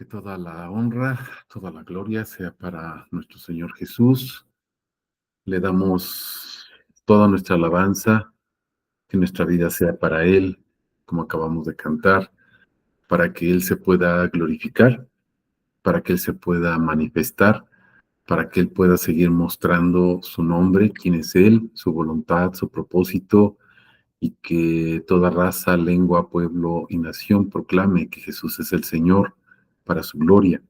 toda la honra, toda la gloria sea para nuestro Señor Jesús. Le damos toda nuestra alabanza, que nuestra vida sea para Él, como acabamos de cantar, para que Él se pueda glorificar, para que Él se pueda manifestar, para que Él pueda seguir mostrando su nombre, quién es Él, su voluntad, su propósito, y que toda raza, lengua, pueblo y nación proclame que Jesús es el Señor para su gloria.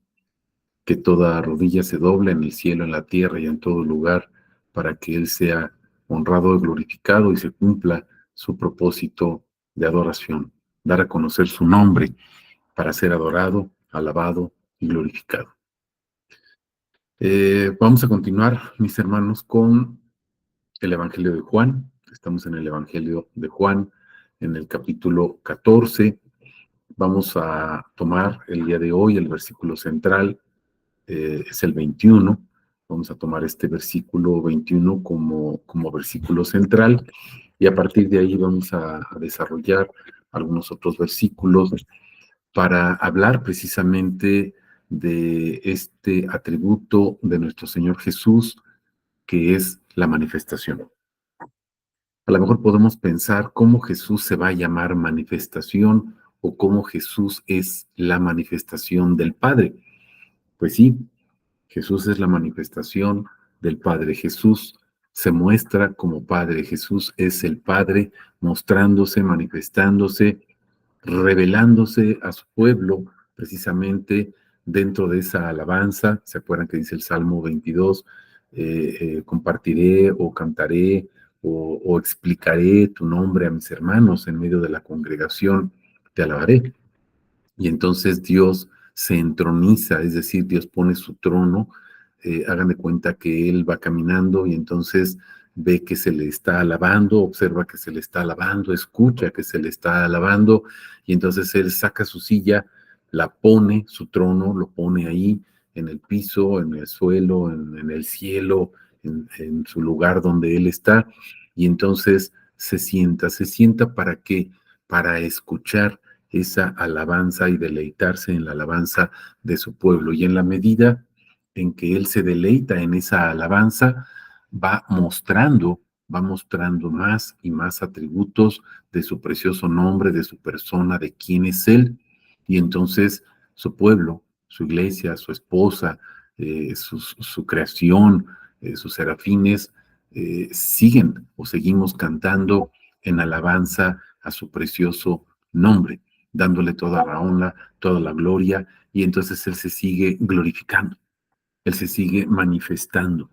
Que toda rodilla se doble en el cielo, en la tierra y en todo lugar, para que Él sea honrado y glorificado y se cumpla su propósito de adoración, dar a conocer su nombre para ser adorado, alabado y glorificado. Vamos a continuar, mis hermanos, con el Evangelio de Juan. Estamos en el Evangelio de Juan, en el capítulo 14. Vamos a tomar el día de hoy el versículo central, es el 21. Vamos a tomar este versículo 21 como versículo central y a partir de ahí vamos a desarrollar algunos otros versículos para hablar precisamente de este atributo de nuestro Señor Jesús, que es la manifestación. A lo mejor podemos pensar cómo Jesús se va a llamar manifestación o cómo Jesús es la manifestación del Padre. Pues sí, Jesús es la manifestación del Padre. Jesús se muestra como Padre. Jesús es el Padre mostrándose, manifestándose, revelándose a su pueblo precisamente dentro de esa alabanza. ¿Se acuerdan que dice el Salmo 22? Compartiré o cantaré o explicaré tu nombre a mis hermanos en medio de la congregación, te alabaré. Y entonces Dios se entroniza, es decir, Dios pone su trono. Hagan de cuenta que Él va caminando y entonces ve que se le está alabando, observa que se le está alabando, escucha que se le está alabando, y entonces Él saca su silla, la pone, su trono, lo pone ahí en el piso, en el suelo, en el cielo, en su lugar donde Él está, y entonces se sienta ¿para qué? Para escuchar esa alabanza y deleitarse en la alabanza de su pueblo. Y en la medida en que Él se deleita en esa alabanza, va mostrando más y más atributos de su precioso nombre, de su persona, de quién es Él. Y entonces su pueblo, su iglesia, su esposa, su creación, sus serafines, siguen o seguimos cantando en alabanza a su precioso nombre, dándole toda la honra, toda la gloria, y entonces Él se sigue glorificando, Él se sigue manifestando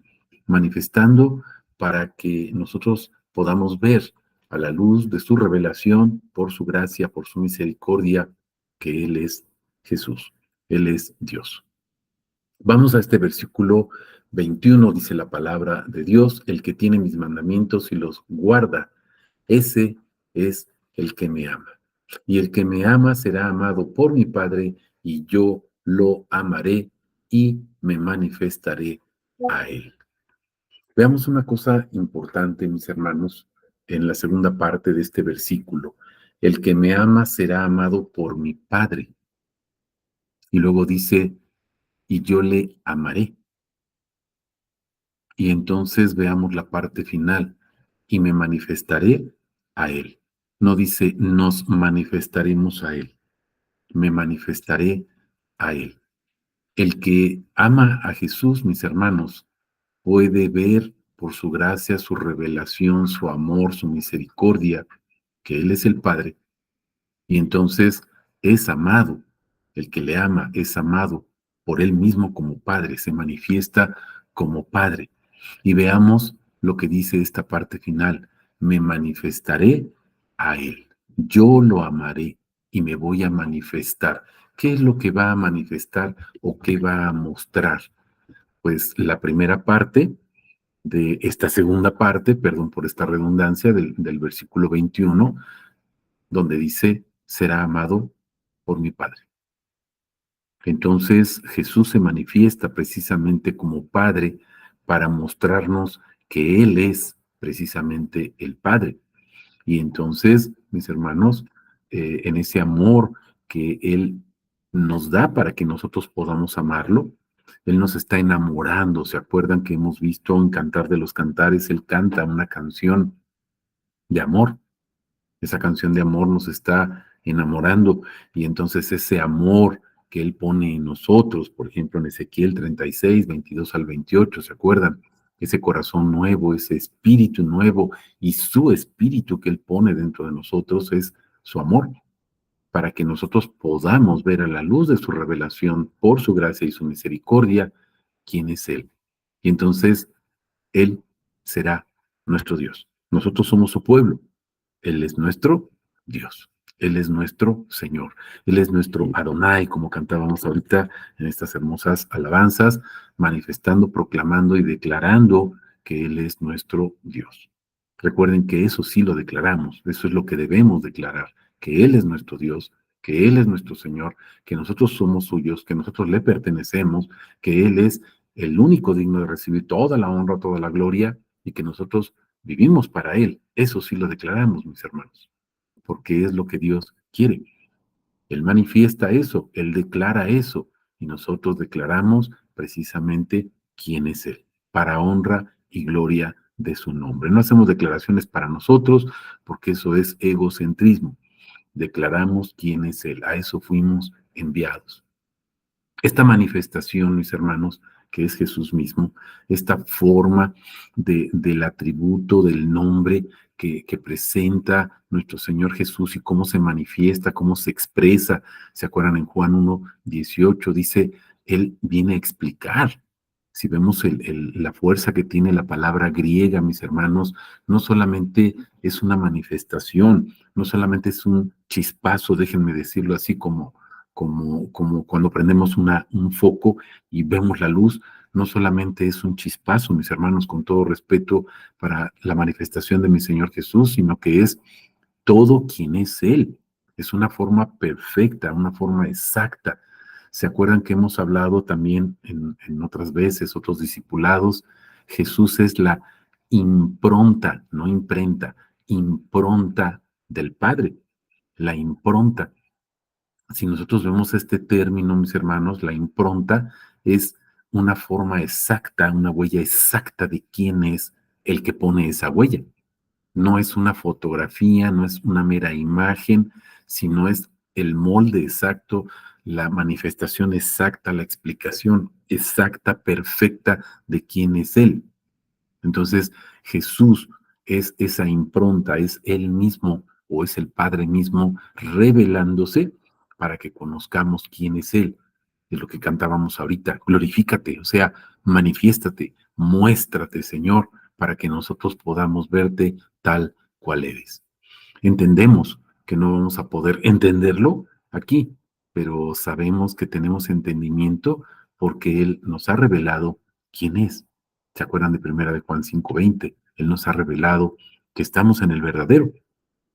para que nosotros podamos ver a la luz de su revelación, por su gracia, por su misericordia, que Él es Jesús, Él es Dios. Vamos a este versículo 21, dice la palabra de Dios: el que tiene mis mandamientos y los guarda, ese es el que me ama. Y el que me ama será amado por mi Padre, y yo lo amaré y me manifestaré a él. Veamos una cosa importante, mis hermanos, en la segunda parte de este versículo. El que me ama será amado por mi Padre. Y luego dice, y yo le amaré. Y entonces veamos la parte final, y me manifestaré a él. No dice, nos manifestaremos a él, me manifestaré a él. El que ama a Jesús, mis hermanos, puede ver por su gracia, su revelación, su amor, su misericordia, que Él es el Padre, y entonces es amado. El que le ama es amado por Él mismo como Padre, se manifiesta como Padre. Y veamos lo que dice esta parte final: me manifestaré a Él. Yo lo amaré y me voy a manifestar. ¿Qué es lo que va a manifestar o qué va a mostrar? Pues la primera parte de esta segunda parte, perdón por esta redundancia, del versículo 21, donde dice, será amado por mi Padre. Entonces Jesús se manifiesta precisamente como Padre para mostrarnos que Él es precisamente el Padre. Y entonces, mis hermanos, en ese amor que Él nos da para que nosotros podamos amarlo. Él nos está enamorando. ¿Se acuerdan que hemos visto en Cantar de los Cantares? Él canta una canción de amor. Esa canción de amor nos está enamorando y entonces ese amor que Él pone en nosotros, por ejemplo en Ezequiel 36, 22 al 28, ¿se acuerdan? Ese corazón nuevo, ese espíritu nuevo y su espíritu que Él pone dentro de nosotros es su amor, para que nosotros podamos ver a la luz de su revelación, por su gracia y su misericordia, quién es Él. Y entonces Él será nuestro Dios. Nosotros somos su pueblo. Él es nuestro Dios. Él es nuestro Señor. Él es nuestro Adonai, como cantábamos ahorita en estas hermosas alabanzas, manifestando, proclamando y declarando que Él es nuestro Dios. Recuerden que eso sí lo declaramos, eso es lo que debemos declarar, que Él es nuestro Dios, que Él es nuestro Señor, que nosotros somos suyos, que nosotros le pertenecemos, que Él es el único digno de recibir toda la honra, toda la gloria y que nosotros vivimos para Él. Eso sí lo declaramos, mis hermanos, porque es lo que Dios quiere. Él manifiesta eso, Él declara eso, y nosotros declaramos precisamente quién es Él, para honra y gloria de su nombre. No hacemos declaraciones para nosotros, porque eso es egocentrismo. Declaramos quién es Él, a eso fuimos enviados. Esta manifestación, mis hermanos, que es Jesús mismo, esta forma del atributo, del nombre que presenta nuestro Señor Jesús y cómo se manifiesta, cómo se expresa. ¿Se acuerdan en Juan 1:18? Dice, Él viene a explicar. Si vemos la fuerza que tiene la palabra griega, mis hermanos, no solamente es una manifestación, no solamente es un chispazo, déjenme decirlo así, como cuando prendemos un foco y vemos la luz, no solamente es un chispazo, mis hermanos, con todo respeto para la manifestación de mi Señor Jesús, sino que es todo quien es Él. Es una forma perfecta, una forma exacta. ¿Se acuerdan que hemos hablado también en otras veces, otros discipulados? Jesús es la impronta, no imprenta, impronta del Padre, la impronta. Si nosotros vemos este término, mis hermanos, la impronta es una forma exacta, una huella exacta de quién es el que pone esa huella. No es una fotografía, no es una mera imagen, sino es el molde exacto, la manifestación exacta, la explicación exacta, perfecta de quién es Él. Entonces, Jesús es esa impronta, es Él mismo o es el Padre mismo revelándose para que conozcamos quién es Él. Es lo que cantábamos ahorita. Glorifícate, o sea, manifiéstate, muéstrate, Señor, para que nosotros podamos verte tal cual eres. Entendemos que no vamos a poder entenderlo aquí, pero sabemos que tenemos entendimiento porque Él nos ha revelado quién es. ¿Se acuerdan de primera de Juan 5:20? Él nos ha revelado que estamos en el verdadero.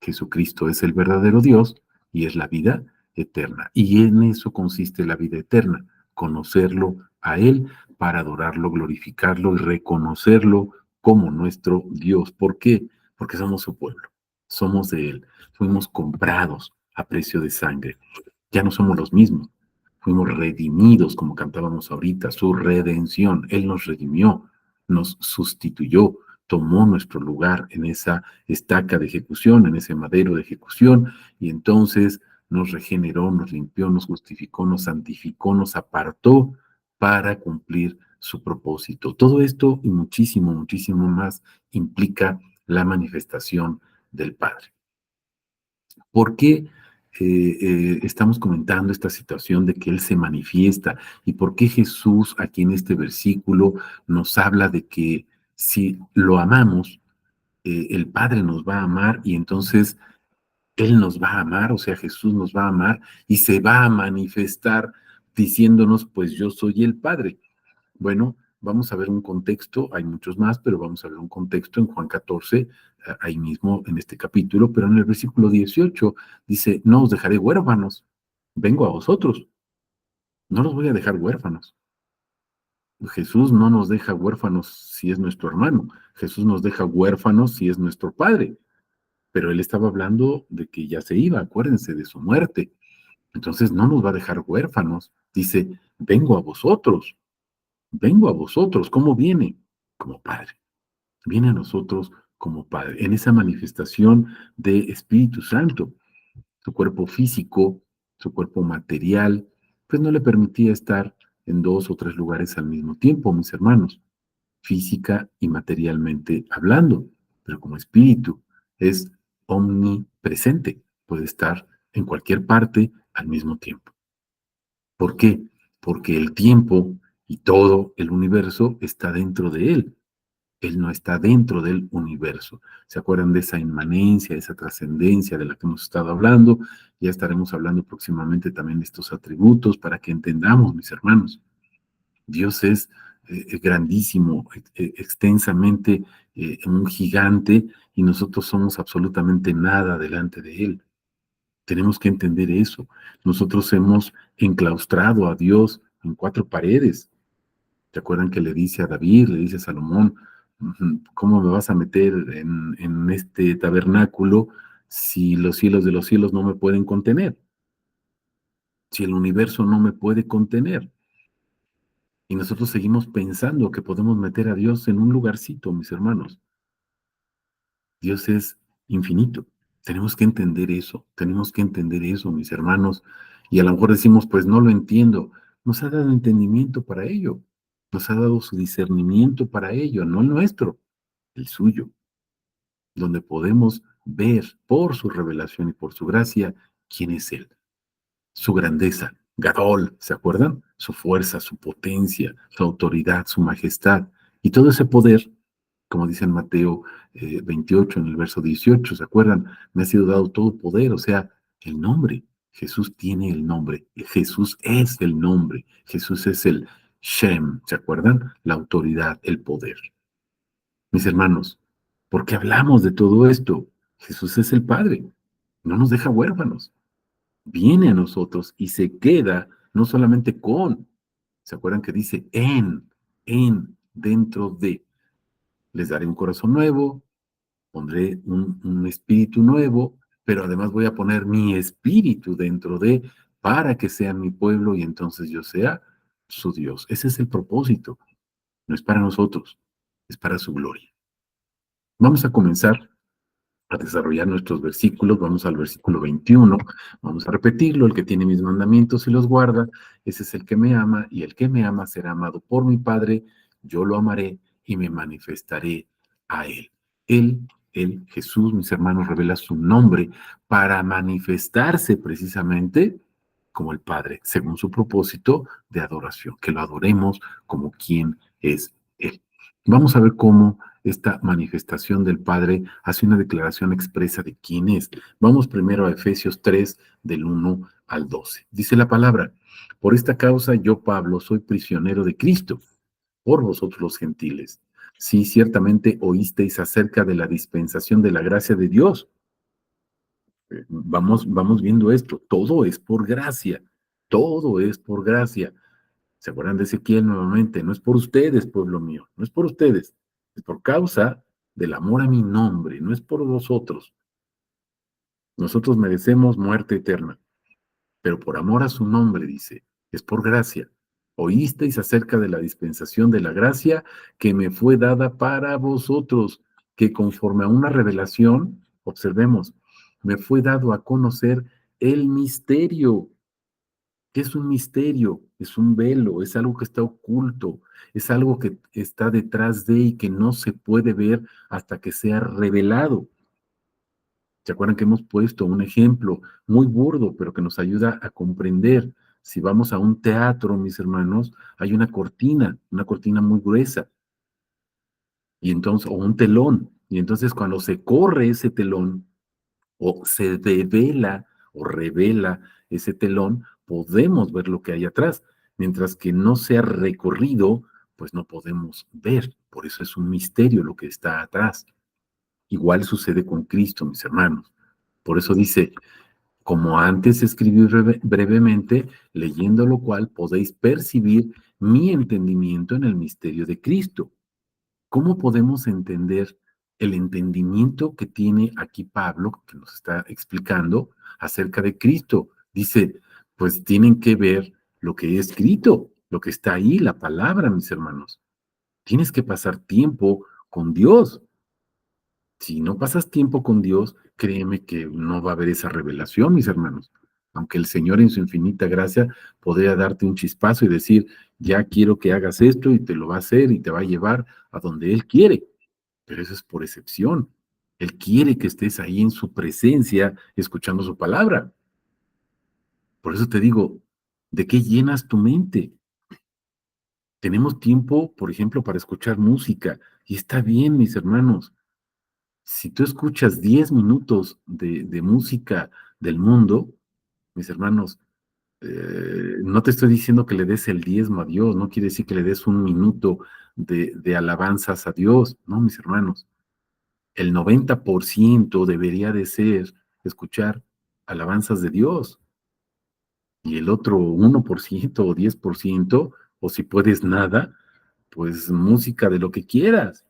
Jesucristo es el verdadero Dios y es la vida eterna. Y en eso consiste la vida eterna, conocerlo a Él para adorarlo, glorificarlo y reconocerlo como nuestro Dios. ¿Por qué? Porque somos su pueblo, somos de Él, fuimos comprados a precio de sangre. Ya no somos los mismos, fuimos redimidos, como cantábamos ahorita, su redención. Él nos redimió, nos sustituyó, tomó nuestro lugar en esa estaca de ejecución, en ese madero de ejecución, y entonces nos regeneró, nos limpió, nos justificó, nos santificó, nos apartó para cumplir su propósito. Todo esto y muchísimo, muchísimo más implica la manifestación del Padre. ¿Por qué estamos comentando esta situación de que Él se manifiesta? ¿Y por qué Jesús aquí en este versículo nos habla de que si lo amamos, el Padre nos va a amar y entonces Él nos va a amar, o sea, Jesús nos va a amar y se va a manifestar diciéndonos, pues yo soy el Padre? Bueno, vamos a ver un contexto, hay muchos más, pero vamos a ver un contexto en Juan 14, ahí mismo en este capítulo, pero en el versículo 18 dice, no os dejaré huérfanos, vengo a vosotros, no los voy a dejar huérfanos. Jesús no nos deja huérfanos si es nuestro hermano, Jesús nos deja huérfanos si es nuestro padre, pero él estaba hablando de que ya se iba, acuérdense de su muerte. Entonces no nos va a dejar huérfanos. Dice, vengo a vosotros, vengo a vosotros. ¿Cómo viene? Como Padre. Viene a nosotros como Padre, en esa manifestación de Espíritu Santo. Su cuerpo físico, su cuerpo material, pues no le permitía estar en dos o tres lugares al mismo tiempo, mis hermanos, física y materialmente hablando, pero como espíritu es omnipresente, puede estar en cualquier parte al mismo tiempo. ¿Por qué? Porque el tiempo y todo el universo está dentro de él. Él no está dentro del universo. ¿Se acuerdan de esa inmanencia, esa trascendencia de la que hemos estado hablando? Ya estaremos hablando próximamente también de estos atributos para que entendamos, mis hermanos. Dios es grandísimo, extensamente un gigante y nosotros somos absolutamente nada delante de Él. Tenemos que entender eso. Nosotros hemos enclaustrado a Dios en cuatro paredes. ¿Se acuerdan que le dice a David, le dice a Salomón, ¿cómo me vas a meter en este tabernáculo si los cielos de los cielos no me pueden contener? Si el universo no me puede contener. Y nosotros seguimos pensando que podemos meter a Dios en un lugarcito, mis hermanos. Dios es infinito. Tenemos que entender eso, mis hermanos. Y a lo mejor decimos, pues no lo entiendo. Nos ha dado entendimiento para ello. Nos ha dado su discernimiento para ello, no el nuestro, el suyo, donde podemos ver por su revelación y por su gracia quién es Él, su grandeza, Gadol, ¿se acuerdan? Su fuerza, su potencia, su autoridad, su majestad y todo ese poder, como dice en Mateo 28, en el verso 18, ¿se acuerdan? Me ha sido dado todo poder, o sea, el nombre. Jesús tiene el nombre, Jesús es el nombre, Jesús es el Shem, ¿se acuerdan? La autoridad, el poder. Mis hermanos, ¿por qué hablamos de todo esto? Jesús es el Padre, no nos deja huérfanos, viene a nosotros y se queda no solamente con, ¿se acuerdan que dice dentro de? Les daré un corazón nuevo, pondré un espíritu nuevo, pero además voy a poner mi espíritu dentro de, para que sean mi pueblo y entonces yo sea su Dios. Ese es el propósito, no es para nosotros, es para su gloria. Vamos a comenzar a desarrollar nuestros versículos. Vamos al versículo 21. Vamos a repetirlo. El que tiene mis mandamientos y los guarda, ese es el que me ama, y el que me ama será amado por mi Padre. Yo lo amaré y me manifestaré a él. Él, Jesús, mis hermanos, revela su nombre para manifestarse precisamente como el Padre, según su propósito de adoración, que lo adoremos como quien es Él. Vamos a ver cómo esta manifestación del Padre hace una declaración expresa de quién es. Vamos primero a Efesios 3, del 1 al 12. Dice la palabra, por esta causa yo, Pablo, soy prisionero de Cristo, por vosotros los gentiles. Sí, ciertamente oísteis acerca de la dispensación de la gracia de Dios. Vamos viendo esto, todo es por gracia, todo es por gracia. ¿Se acuerdan de Ezequiel nuevamente? No es por ustedes, pueblo mío, no es por ustedes, es por causa del amor a mi nombre, no es por vosotros. Nosotros merecemos muerte eterna, pero por amor a su nombre, dice, es por gracia. Oísteis acerca de la dispensación de la gracia que me fue dada para vosotros, que conforme a una revelación, observemos, me fue dado a conocer el misterio. ¿Qué es un misterio? Es un velo, es algo que está oculto, es algo que está detrás de y que no se puede ver hasta que sea revelado. ¿Se acuerdan que hemos puesto un ejemplo muy burdo, pero que nos ayuda a comprender? Si vamos a un teatro, mis hermanos, hay una cortina muy gruesa, y entonces, o un telón, y entonces cuando se corre ese telón, o se devela o revela ese telón, podemos ver lo que hay atrás, mientras que no sea recorrido, pues no podemos ver. Por eso es un misterio lo que está atrás. Igual sucede con Cristo, mis hermanos. Por eso dice, como antes escribí brevemente, leyendo lo cual podéis percibir mi entendimiento en el misterio de Cristo. ¿Cómo podemos entender el entendimiento que tiene aquí Pablo, que nos está explicando acerca de Cristo? Dice, Pues tienen que ver lo que he escrito, lo que está ahí, la palabra, mis hermanos. Tienes que pasar tiempo con Dios. Si no pasas tiempo con Dios, créeme que no va a haber esa revelación, mis hermanos. Aunque el Señor en su infinita gracia podría darte un chispazo y decir, ya quiero que hagas esto y te lo va a hacer y te va a llevar a donde Él quiere. Pero eso es por excepción. Él quiere que estés ahí en su presencia, escuchando su palabra. Por eso te digo, ¿de qué llenas tu mente? Tenemos tiempo, por ejemplo, para escuchar música. Y está bien, mis hermanos. Si tú escuchas 10 minutos de música del mundo, mis hermanos, no te estoy diciendo que le des el diezmo a Dios, no quiere decir que le des un minuto de alabanzas a Dios, no, mis hermanos. El 90% debería de ser escuchar alabanzas de Dios y el otro 1% o 10%, o si puedes nada, pues música de lo que quieras.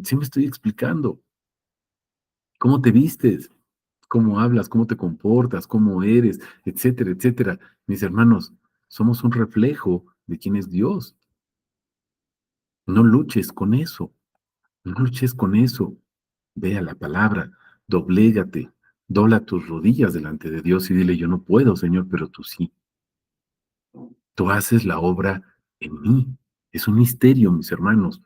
Sí me estoy explicando. ¿Cómo te vistes? ¿Cómo hablas? ¿Cómo te comportas? ¿Cómo eres? Etcétera, etcétera. Mis hermanos, somos un reflejo de quién es Dios. No luches con eso. No luches con eso. Ve a la palabra, doblégate, dobla tus rodillas delante de Dios y dile, yo no puedo, Señor, pero tú sí. Tú haces la obra en mí. Es un misterio, mis hermanos,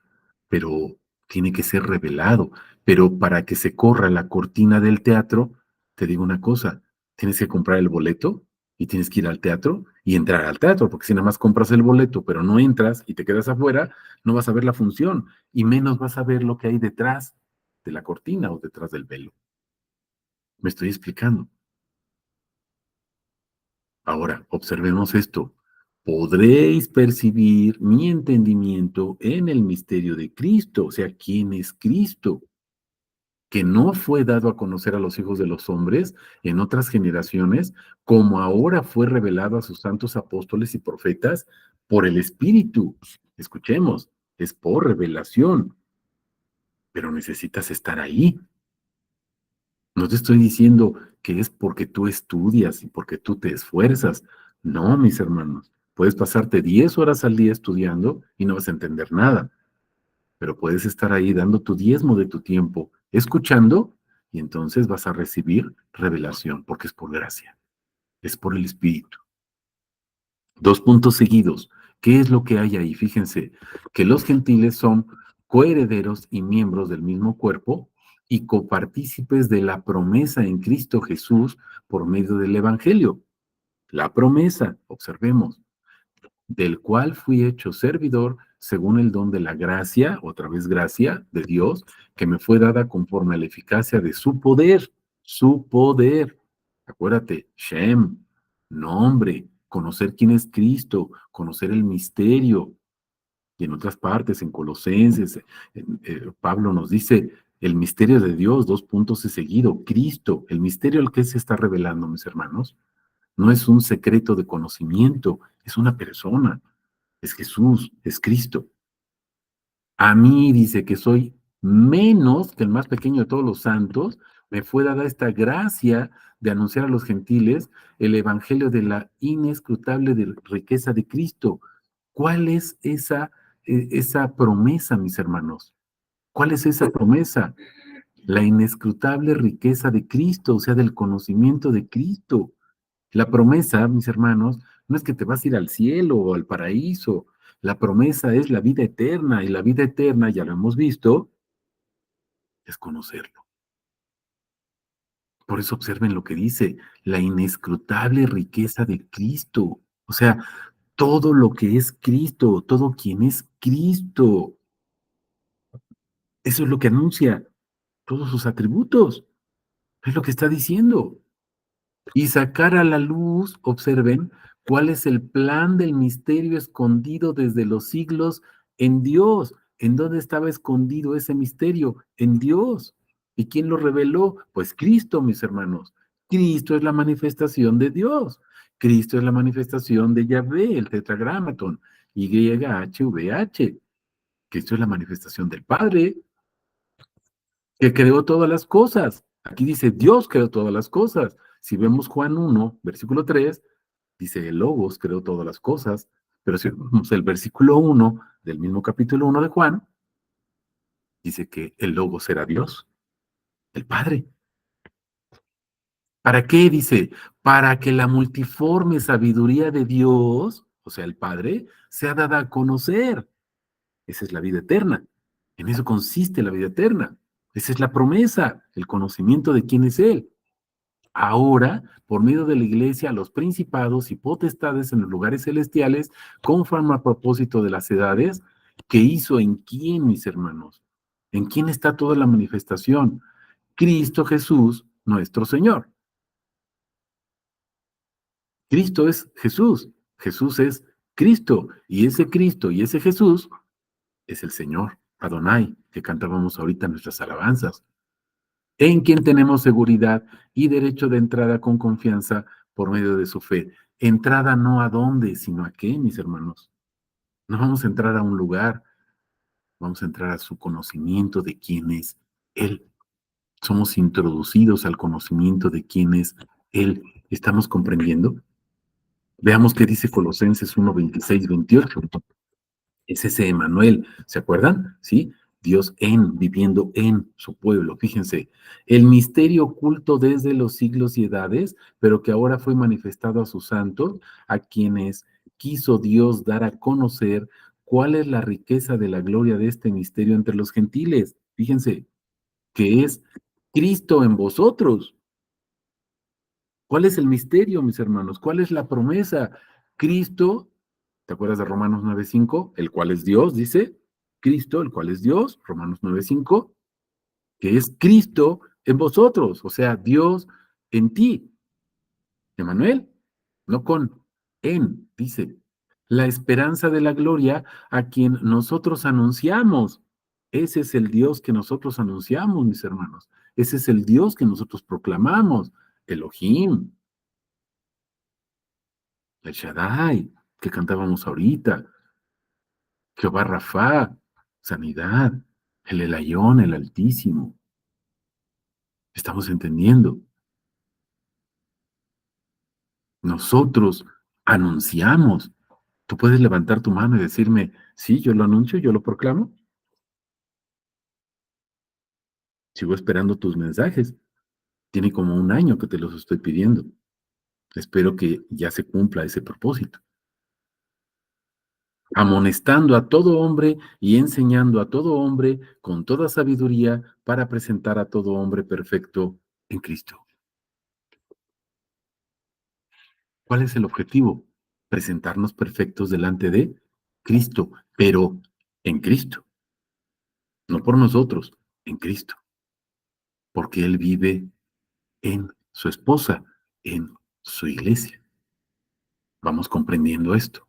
pero tiene que ser revelado. Pero para que se corra la cortina del teatro, te digo una cosa, tienes que comprar el boleto y tienes que ir al teatro y entrar al teatro, porque si nada más compras el boleto, pero no entras y te quedas afuera, no vas a ver la función y menos vas a ver lo que hay detrás de la cortina o detrás del velo. Me estoy explicando. Ahora, observemos esto. Podréis percibir mi entendimiento en el misterio de Cristo, o sea, ¿quién es Cristo? Que no fue dado a conocer a los hijos de los hombres en otras generaciones, como ahora fue revelado a sus santos apóstoles y profetas por el Espíritu. Escuchemos, es por revelación, pero necesitas estar ahí. No te estoy diciendo que es porque tú estudias y porque tú te esfuerzas. No, mis hermanos. Puedes pasarte 10 horas al día estudiando y no vas a entender nada, pero puedes estar ahí dando tu diezmo de tu tiempo, escuchando, y entonces vas a recibir revelación, porque es por gracia, es por el Espíritu. Dos puntos seguidos. ¿Qué es lo que hay ahí? Fíjense que los gentiles son coherederos y miembros del mismo cuerpo y copartícipes de la promesa en Cristo Jesús por medio del Evangelio. La promesa, observemos, del cual fui hecho servidor según el don de la gracia, otra vez gracia de Dios, que me fue dada conforme a la eficacia de su poder, su poder. Acuérdate, Shem, nombre, conocer quién es Cristo, conocer el misterio. Y en otras partes, en Colosenses, Pablo nos dice, el misterio de Dios, dos puntos de seguido, Cristo, el misterio al que se está revelando, mis hermanos, no es un secreto de conocimiento, es una persona, es Jesús, es Cristo. A mí dice que soy menos que el más pequeño de todos los santos, me fue dada esta gracia de anunciar a los gentiles el evangelio de la inescrutable riqueza de Cristo. ¿Cuál es esa promesa, mis hermanos? ¿Cuál es esa promesa? La inescrutable riqueza de Cristo, o sea, del conocimiento de Cristo. La promesa, mis hermanos, no es que te vas a ir al cielo o al paraíso. La promesa es la vida eterna y la vida eterna, ya lo hemos visto, es conocerlo. Por eso observen lo que dice, la inescrutable riqueza de Cristo. O sea, todo lo que es Cristo, todo quien es Cristo. Eso es lo que anuncia todos sus atributos. Es lo que está diciendo. Y sacar a la luz, observen, cuál es el plan del misterio escondido desde los siglos en Dios. ¿En dónde estaba escondido ese misterio? En Dios. ¿Y quién lo reveló? Pues Cristo, mis hermanos. Cristo es la manifestación de Dios. Cristo es la manifestación de Yahvé, el tetragramatón, YHVH. Cristo es la manifestación del Padre, que creó todas las cosas. Aquí dice, Dios creó todas las cosas. si vemos Juan 1, versículo 3, dice, el Logos creó todas las cosas, pero si vemos el versículo 1 del mismo capítulo 1 de Juan, dice que el Logos era Dios, el Padre. ¿Para qué? Dice, para que la multiforme sabiduría de Dios, o sea, el Padre, sea dada a conocer. Esa es la vida eterna. En eso consiste la vida eterna. Esa es la promesa, el conocimiento de quién es Él. Ahora, por medio de la iglesia, los principados y potestades en los lugares celestiales, conforme a propósito de las edades, ¿qué hizo en quién, mis hermanos? ¿En quién está toda la manifestación? Cristo Jesús, nuestro Señor. Cristo es Jesús, Jesús es Cristo, y ese Cristo y ese Jesús es el Señor, Adonai, que cantábamos ahorita en nuestras alabanzas, en quien tenemos seguridad y derecho de entrada con confianza por medio de su fe. Entrada no a dónde, sino a qué, mis hermanos. No vamos a entrar a un lugar, vamos a entrar a su conocimiento de quién es Él. Somos introducidos al conocimiento de quién es Él. ¿Estamos comprendiendo? Veamos qué dice Colosenses 1, 26, 28. Es ese Emanuel, ¿se acuerdan? ¿Sí? Dios viviendo en su pueblo. Fíjense, el misterio oculto desde los siglos y edades, pero que ahora fue manifestado a sus santos, a quienes quiso Dios dar a conocer cuál es la riqueza de la gloria de este misterio entre los gentiles. Fíjense, que es Cristo en vosotros. ¿Cuál es el misterio, mis hermanos? ¿Cuál es la promesa? Cristo, ¿te acuerdas de Romanos 9:5? El cual es Dios, dice. Cristo, el cual es Dios, Romanos 9:5, que es Cristo en vosotros, o sea, Dios en ti. Emanuel, no con en, dice. La esperanza de la gloria a quien nosotros anunciamos. Ese es el Dios que nosotros anunciamos, mis hermanos. Ese es el Dios que nosotros proclamamos. Elohim, el Shaddai, que cantábamos ahorita, Jehová Rafa, sanidad, el Elayón, el Altísimo. Estamos entendiendo. Nosotros anunciamos. Tú puedes levantar tu mano y decirme, sí, yo lo anuncio, yo lo proclamo. Sigo esperando tus mensajes. Tiene como un año que te los estoy pidiendo. Espero que ya se cumpla ese propósito. Amonestando a todo hombre y enseñando a todo hombre con toda sabiduría para presentar a todo hombre perfecto en Cristo. ¿Cuál es el objetivo? Presentarnos perfectos delante de Cristo, pero en Cristo, no por nosotros, en Cristo, porque Él vive en su esposa, en su iglesia. Vamos comprendiendo esto.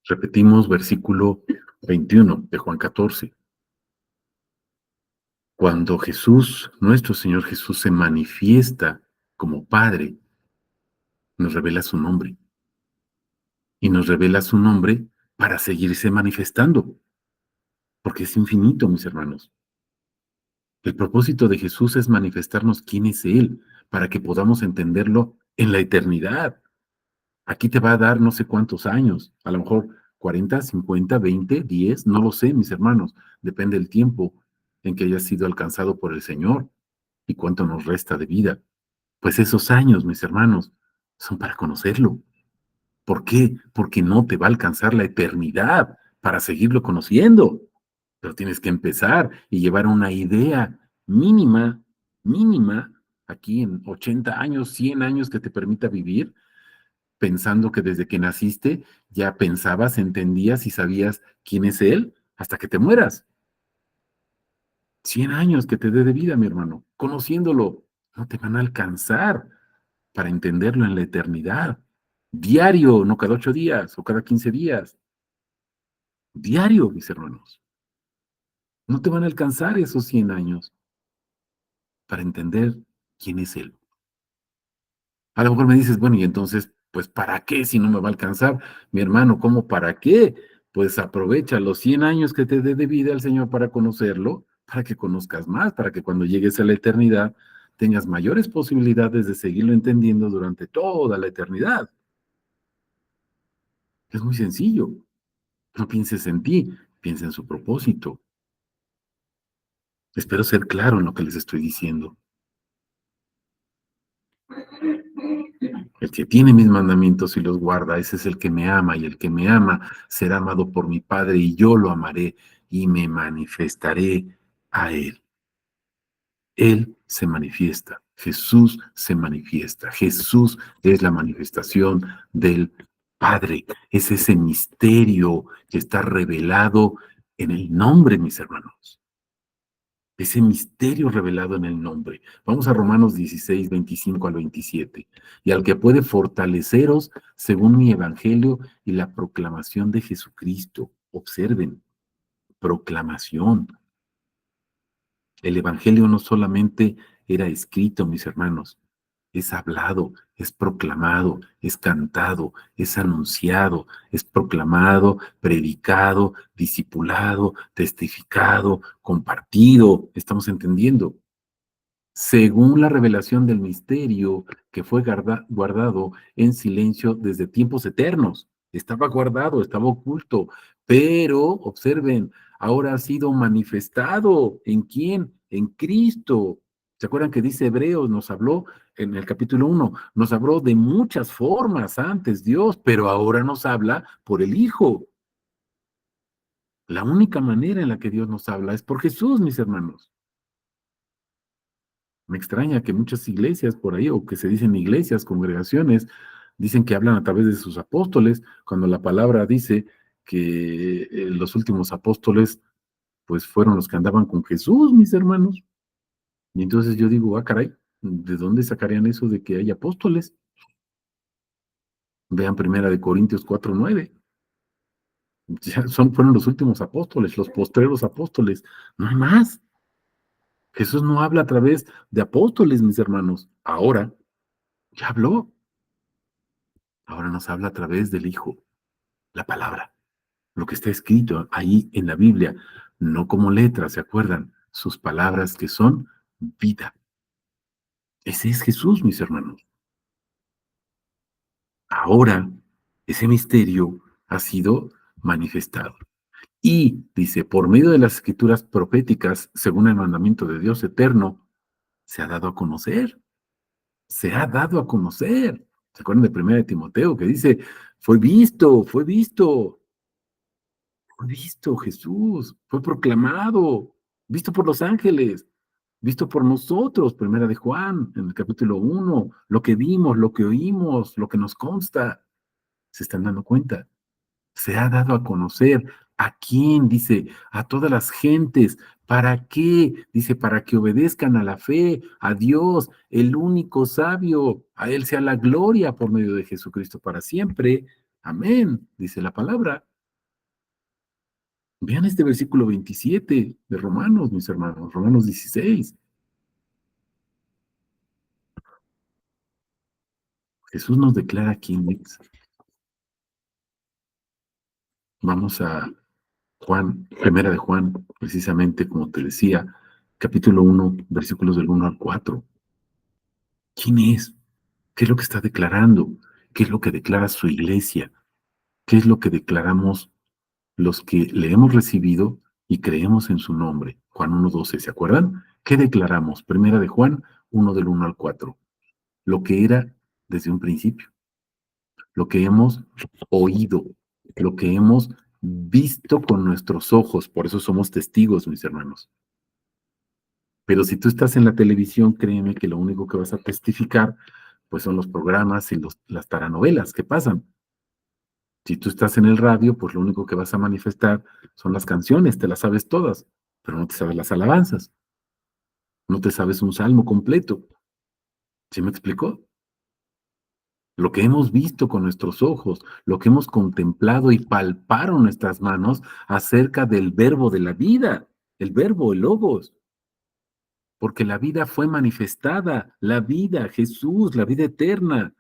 Repetimos versículo 21 de Juan 14. Cuando Jesús, nuestro Señor Jesús, se manifiesta como Padre, nos revela su nombre. Y nos revela su nombre para seguirse manifestando, porque es infinito, mis hermanos. El propósito de Jesús es manifestarnos quién es Él, para que podamos entenderlo en la eternidad. Aquí te va a dar no sé cuántos años, a lo mejor 40, 50, 20, 10, no lo sé, mis hermanos. Depende del tiempo en que hayas sido alcanzado por el Señor y cuánto nos resta de vida. Pues esos años, mis hermanos, son para conocerlo. ¿Por qué? Porque no te va a alcanzar la eternidad para seguirlo conociendo. Pero tienes que empezar y llevar una idea mínima, mínima, aquí en 80 años, 100 años que te permita vivir, pensando que desde que naciste ya pensabas, entendías y sabías quién es Él hasta que te mueras. 100 años que te dé de vida, mi hermano, conociéndolo, no te van a alcanzar para entenderlo en la eternidad. Diario, no cada 8 días o cada 15 días. Diario, mis hermanos. No te van a alcanzar esos 100 años para entender quién es Él. A lo mejor me dices, bueno, y entonces, pues, ¿para qué si no me va a alcanzar? Mi hermano, ¿cómo para qué? Pues aprovecha los 100 años que te dé de vida el Señor para conocerlo para que conozcas más, para que cuando llegues a la eternidad tengas mayores posibilidades de seguirlo entendiendo durante toda la eternidad. Es muy sencillo. No pienses en ti, piensa en su propósito. Espero ser claro en lo que les estoy diciendo. El que tiene mis mandamientos y los guarda, ese es el que me ama, y el que me ama será amado por mi Padre, y yo lo amaré y me manifestaré a él. Él se manifiesta, Jesús se manifiesta, Jesús es la manifestación del Padre, es ese misterio que está revelado en el nombre, mis hermanos. Ese misterio revelado en el nombre. Vamos a Romanos 16, 25 al 27. Y al que puede fortaleceros según mi evangelio y la proclamación de Jesucristo. Observen, proclamación. El evangelio no solamente era escrito, mis hermanos, es hablado, es proclamado, es cantado, es anunciado, es proclamado, predicado, discipulado, testificado, compartido. ¿Estamos entendiendo? Según la revelación del misterio que fue guardado en silencio desde tiempos eternos. Estaba guardado, estaba oculto, pero observen, ahora ha sido manifestado. ¿En quién? En Cristo. ¿Se acuerdan que dice Hebreos, nos habló en el capítulo 1, nos habló de muchas formas antes Dios, pero ahora nos habla por el Hijo? La única manera en la que Dios nos habla es por Jesús, mis hermanos. Me extraña que muchas iglesias por ahí, o que se dicen iglesias, congregaciones, dicen que hablan a través de sus apóstoles, cuando la palabra dice que los últimos apóstoles, pues fueron los que andaban con Jesús, mis hermanos. Y entonces yo digo, ah, caray, ¿de dónde sacarían eso de que hay apóstoles? Vean Primera de Corintios 4:9. Ya fueron los últimos apóstoles, los postreros apóstoles, no hay más. Jesús no habla a través de apóstoles, mis hermanos. Ahora ya habló. Ahora nos habla a través del Hijo, la palabra, lo que está escrito ahí en la Biblia, no como letras, ¿se acuerdan? Sus palabras que son vida. Ese es Jesús, mis hermanos. Ahora, ese misterio ha sido manifestado. Y, dice, por medio de las escrituras proféticas, según el mandamiento de Dios eterno, se ha dado a conocer. Se ha dado a conocer. ¿Se acuerdan de 1 de Timoteo que dice, fue visto, fue visto Jesús, fue proclamado, visto por los ángeles, visto por nosotros, primera de Juan, en el capítulo 1, lo que vimos, lo que oímos, lo que nos consta, se están dando cuenta. Se ha dado a conocer. ¿A quién? Dice, a todas las gentes. ¿Para qué? Dice, para que obedezcan a la fe, a Dios, el único sabio. A Él sea la gloria por medio de Jesucristo para siempre. Amén, dice la palabra. Vean este versículo 27 de Romanos, mis hermanos, Romanos 16. Jesús nos declara quién es. Vamos a Juan, primera de Juan, precisamente como te decía, capítulo 1, versículos del 1 al 4. ¿Quién es? ¿Qué es lo que está declarando? ¿Qué es lo que declara su iglesia? ¿Qué es lo que declaramos los que le hemos recibido y creemos en su nombre? Juan 1:12, ¿se acuerdan? ¿Qué declaramos? Primera de Juan 1 del 1 al 4. Lo que era desde un principio, lo que hemos oído, lo que hemos visto con nuestros ojos. Por eso somos testigos, mis hermanos. Pero si tú estás en la televisión, créeme que lo único que vas a testificar, pues son los programas y las taranovelas que pasan. Si tú estás en el radio, pues lo único que vas a manifestar son las canciones, te las sabes todas, pero no te sabes las alabanzas, no te sabes un salmo completo. ¿Sí me explicó? Lo que hemos visto con nuestros ojos, lo que hemos contemplado y palparon nuestras manos acerca del verbo de la vida, el verbo, el logos, porque la vida fue manifestada, la vida, Jesús, la vida eterna.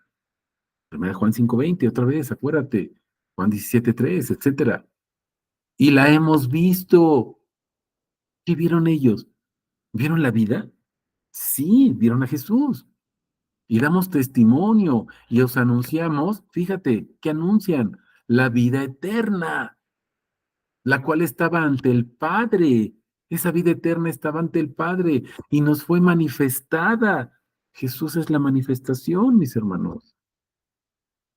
Primera Juan 5:20, otra vez, acuérdate, Juan 17:3, etcétera. Y la hemos visto. ¿Qué vieron ellos? ¿Vieron la vida? Sí, vieron a Jesús. Y damos testimonio y os anunciamos, fíjate, ¿qué anuncian? La vida eterna, la cual estaba ante el Padre. Esa vida eterna estaba ante el Padre y nos fue manifestada. Jesús es la manifestación, mis hermanos.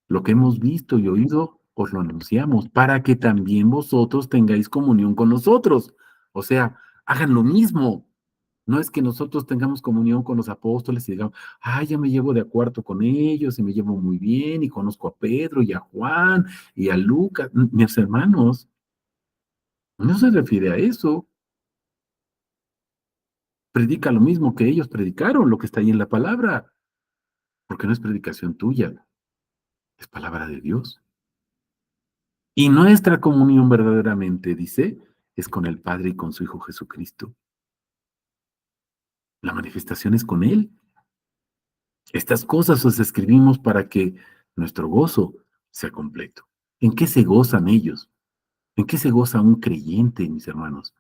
Lo que hemos visto y oído, os lo anunciamos, para que también vosotros tengáis comunión con nosotros. O sea, hagan lo mismo. No es que nosotros tengamos comunión con los apóstoles y digamos, ya me llevo de acuerdo con ellos y me llevo muy bien y conozco a Pedro y a Juan y a Lucas. Mis hermanos, no se refiere a eso. Predica lo mismo que ellos predicaron, lo que está ahí en la palabra, porque no es predicación tuya, es palabra de Dios. Y nuestra comunión verdaderamente, dice, es con el Padre y con su Hijo Jesucristo. La manifestación es con Él. Estas cosas os escribimos para que nuestro gozo sea completo. ¿En qué se gozan ellos? ¿En qué se goza un creyente, mis hermanos?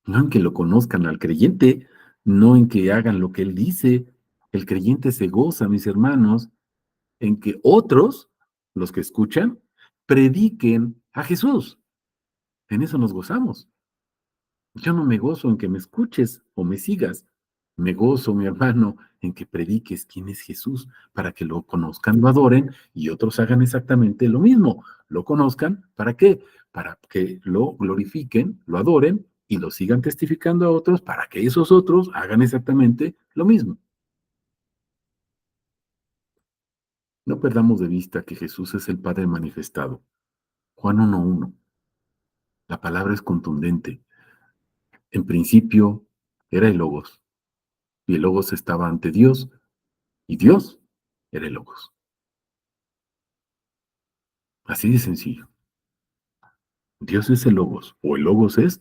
No en que lo conozcan al creyente, no en que hagan lo que Él dice. El creyente se goza, mis hermanos, en que otros, los que escuchan, prediquen a Jesús. En eso nos gozamos. Yo no me gozo en que me escuches o me sigas. Me gozo, mi hermano, en que prediques quién es Jesús para que lo conozcan, lo adoren y otros hagan exactamente lo mismo. Lo conozcan, ¿para qué? Para que lo glorifiquen, lo adoren y lo sigan testificando a otros para que esos otros hagan exactamente lo mismo. No perdamos de vista que Jesús es el Padre manifestado. Juan 1:1. La palabra es contundente. En principio era el Logos, y el Logos estaba ante Dios, y Dios era el Logos. Así de sencillo. Dios es el Logos, o el Logos es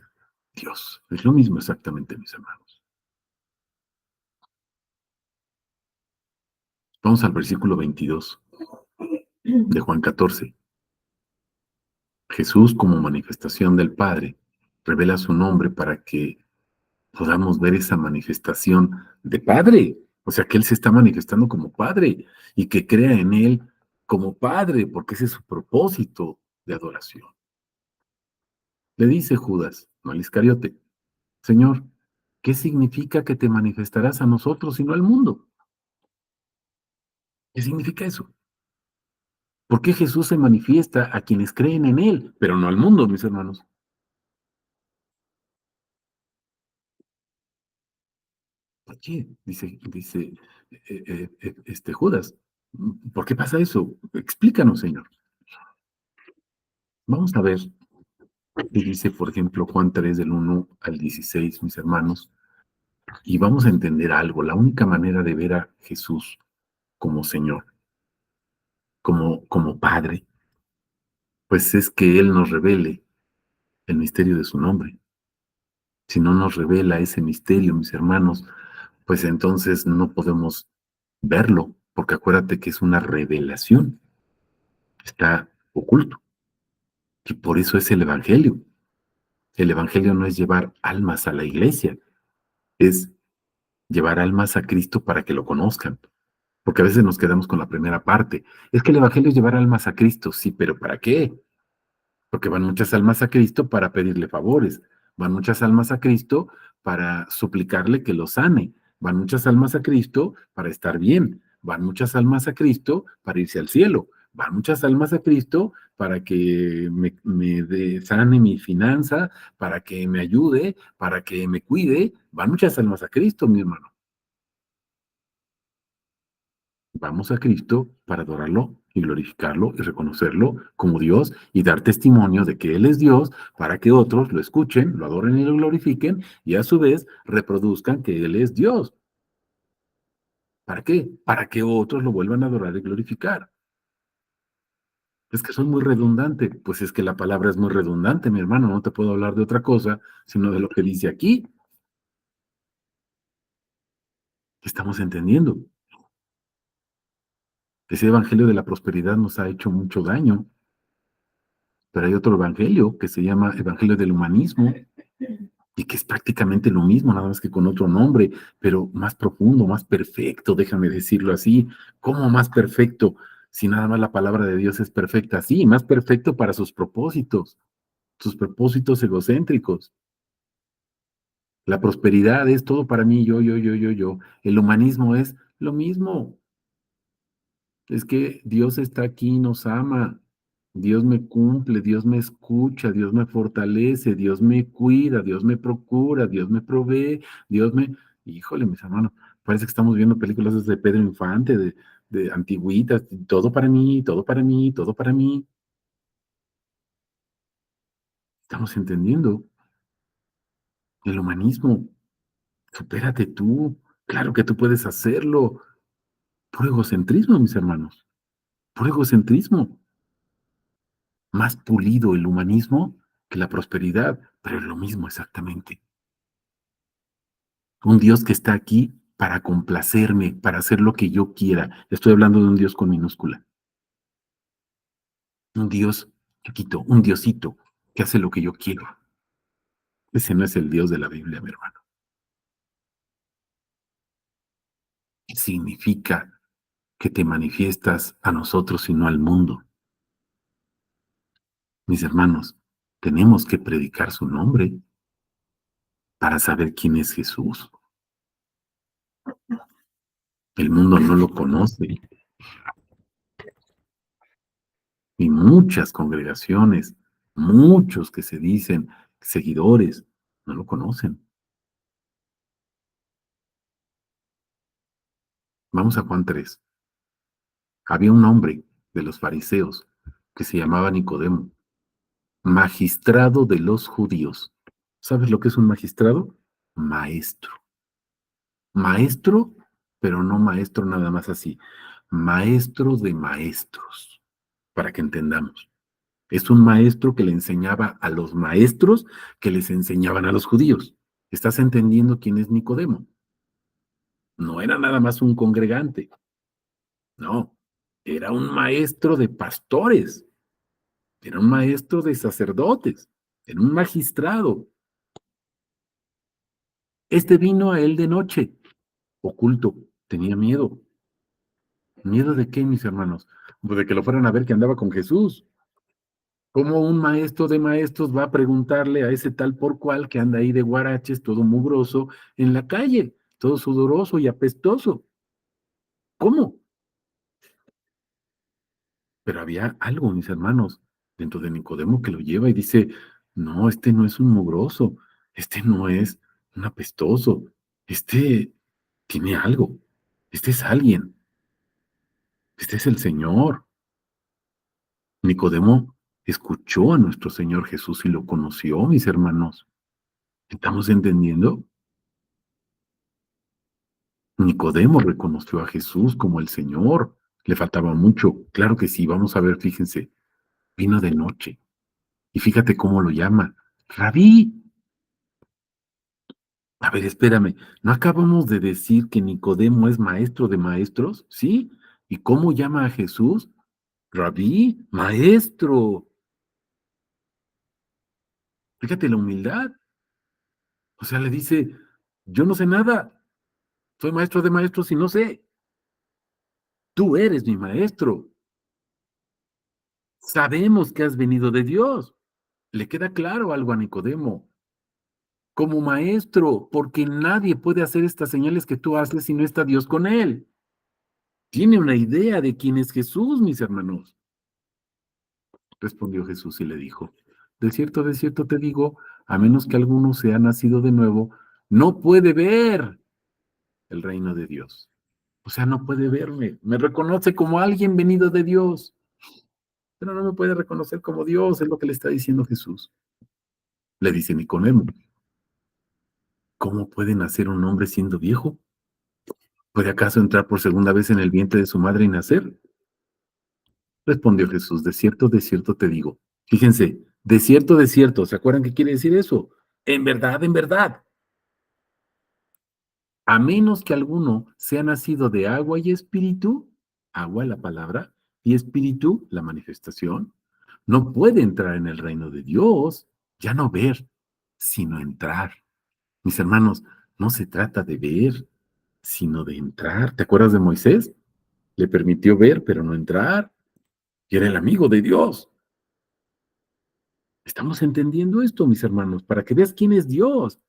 Dios. Es lo mismo exactamente, mis hermanos. Vamos al versículo 22 de Juan 14. Jesús, como manifestación del Padre, revela su nombre para que podamos ver esa manifestación de Padre. O sea, que Él se está manifestando como Padre y que crea en Él como Padre, porque ese es su propósito de adoración. Le dice Judas, no al Iscariote, Señor, ¿qué significa que te manifestarás a nosotros y no al mundo? ¿Qué significa eso? ¿Por qué Jesús se manifiesta a quienes creen en Él, pero no al mundo, mis hermanos? ¿Por qué? Dice Judas. ¿Por qué pasa eso? Explícanos, Señor. Vamos a ver qué dice, por ejemplo, Juan 3 del 1 al 16, mis hermanos, y vamos a entender algo. La única manera de ver a Jesús como Señor, como Padre, pues es que Él nos revele el misterio de su nombre. Si no nos revela ese misterio, mis hermanos, pues entonces no podemos verlo, porque acuérdate que es una revelación, está oculto, y por eso es el Evangelio. El Evangelio no es llevar almas a la iglesia, es llevar almas a Cristo para que lo conozcan, porque a veces nos quedamos con la primera parte. Es que el Evangelio es llevar almas a Cristo, sí, pero ¿para qué? Porque van muchas almas a Cristo para pedirle favores, van muchas almas a Cristo para suplicarle que lo sane, van muchas almas a Cristo para estar bien, van muchas almas a Cristo para irse al cielo, van muchas almas a Cristo para que sane mi finanza, para que me ayude, para que me cuide, van muchas almas a Cristo, mi hermano. Vamos a Cristo para adorarlo y glorificarlo y reconocerlo como Dios y dar testimonio de que Él es Dios para que otros lo escuchen, lo adoren y lo glorifiquen y a su vez reproduzcan que Él es Dios. ¿Para qué? Para que otros lo vuelvan a adorar y glorificar. Es que soy muy redundante. Pues es que la palabra es muy redundante, mi hermano. No te puedo hablar de otra cosa, sino de lo que dice aquí. Estamos entendiendo. Ese evangelio de la prosperidad nos ha hecho mucho daño. Pero hay otro evangelio que se llama evangelio del humanismo, y que es prácticamente lo mismo, nada más que con otro nombre, pero más profundo, más perfecto, déjame decirlo así. ¿Cómo más perfecto? Si nada más la palabra de Dios es perfecta, sí, más perfecto para sus propósitos egocéntricos. La prosperidad es todo para mí, yo. El humanismo es lo mismo. Es que Dios está aquí y nos ama. Dios me cumple, Dios me escucha, Dios me fortalece, Dios me cuida, Dios me procura, Dios me provee, Dios me... Híjole, mis hermanos, parece que estamos viendo películas de Pedro Infante, de antigüitas, todo para mí, todo para mí, todo para mí. Estamos entendiendo el humanismo. Supérate tú. Claro que tú puedes hacerlo. Puro egocentrismo, mis hermanos. Puro egocentrismo. Más pulido el humanismo que la prosperidad, pero es lo mismo exactamente. Un Dios que está aquí para complacerme, para hacer lo que yo quiera. Estoy hablando de un Dios con minúscula. Un Dios chiquito, un Diosito que hace lo que yo quiero. Ese no es el Dios de la Biblia, mi hermano. Significa que te manifiestas a nosotros y no al mundo. Mis hermanos, tenemos que predicar su nombre para saber quién es Jesús. El mundo no lo conoce y muchas congregaciones, muchos que se dicen seguidores, no lo conocen. Vamos a Juan 3. Había un hombre de los fariseos que se llamaba Nicodemo, magistrado de los judíos. ¿Sabes lo que es un magistrado? Maestro. Maestro, pero no maestro nada más así. Maestro de maestros, para que entendamos. Es un maestro que le enseñaba a los maestros que les enseñaban a los judíos. ¿Estás entendiendo quién es Nicodemo? No era nada más un congregante, no, era un maestro de pastores, era un maestro de sacerdotes, era un magistrado. Este vino a él de noche, oculto, tenía miedo. ¿Miedo de qué, mis hermanos? Pues de que lo fueran a ver que andaba con Jesús. ¿Cómo un maestro de maestros va a preguntarle a ese tal por cual que anda ahí de guaraches, todo mugroso, en la calle, todo sudoroso y apestoso? ¿Cómo? Pero había algo, mis hermanos, dentro de Nicodemo que lo lleva y dice, no, este no es un mugroso, este no es un apestoso, este tiene algo, este es alguien, este es el Señor. Nicodemo escuchó a nuestro Señor Jesús y lo conoció, mis hermanos. ¿Estamos entendiendo? Nicodemo reconoció a Jesús como el Señor. Le faltaba mucho. Claro que sí, vamos a ver, fíjense, vino de noche. Y fíjate cómo lo llama. Rabí. A ver, espérame. ¿No acabamos de decir que Nicodemo es maestro de maestros? ¿Sí? ¿Y cómo llama a Jesús? Rabí, maestro. Fíjate la humildad. O sea, le dice, yo no sé nada. Soy maestro de maestros y no sé. Tú eres mi maestro. Sabemos que has venido de Dios. Le queda claro algo a Nicodemo. Como maestro, porque nadie puede hacer estas señales que tú haces si no está Dios con él. Tiene una idea de quién es Jesús, mis hermanos. Respondió Jesús y le dijo, de cierto te digo, a menos que alguno sea nacido de nuevo, no puede ver el reino de Dios. O sea, no puede verme. Me reconoce como alguien venido de Dios, pero no me puede reconocer como Dios, es lo que le está diciendo Jesús. Le dice Nicodemo, ¿cómo puede nacer un hombre siendo viejo? ¿Puede acaso entrar por segunda vez en el vientre de su madre y nacer? Respondió Jesús, de cierto te digo. Fíjense, de cierto, ¿se acuerdan qué quiere decir eso? En verdad, a menos que alguno sea nacido de agua y espíritu, agua la palabra, y espíritu la manifestación, no puede entrar en el reino de Dios, ya no ver, sino entrar. Mis hermanos, no se trata de ver, sino de entrar. ¿Te acuerdas de Moisés? Le permitió ver, pero no entrar. Y era el amigo de Dios. Estamos entendiendo esto, mis hermanos, para que veas quién es Dios,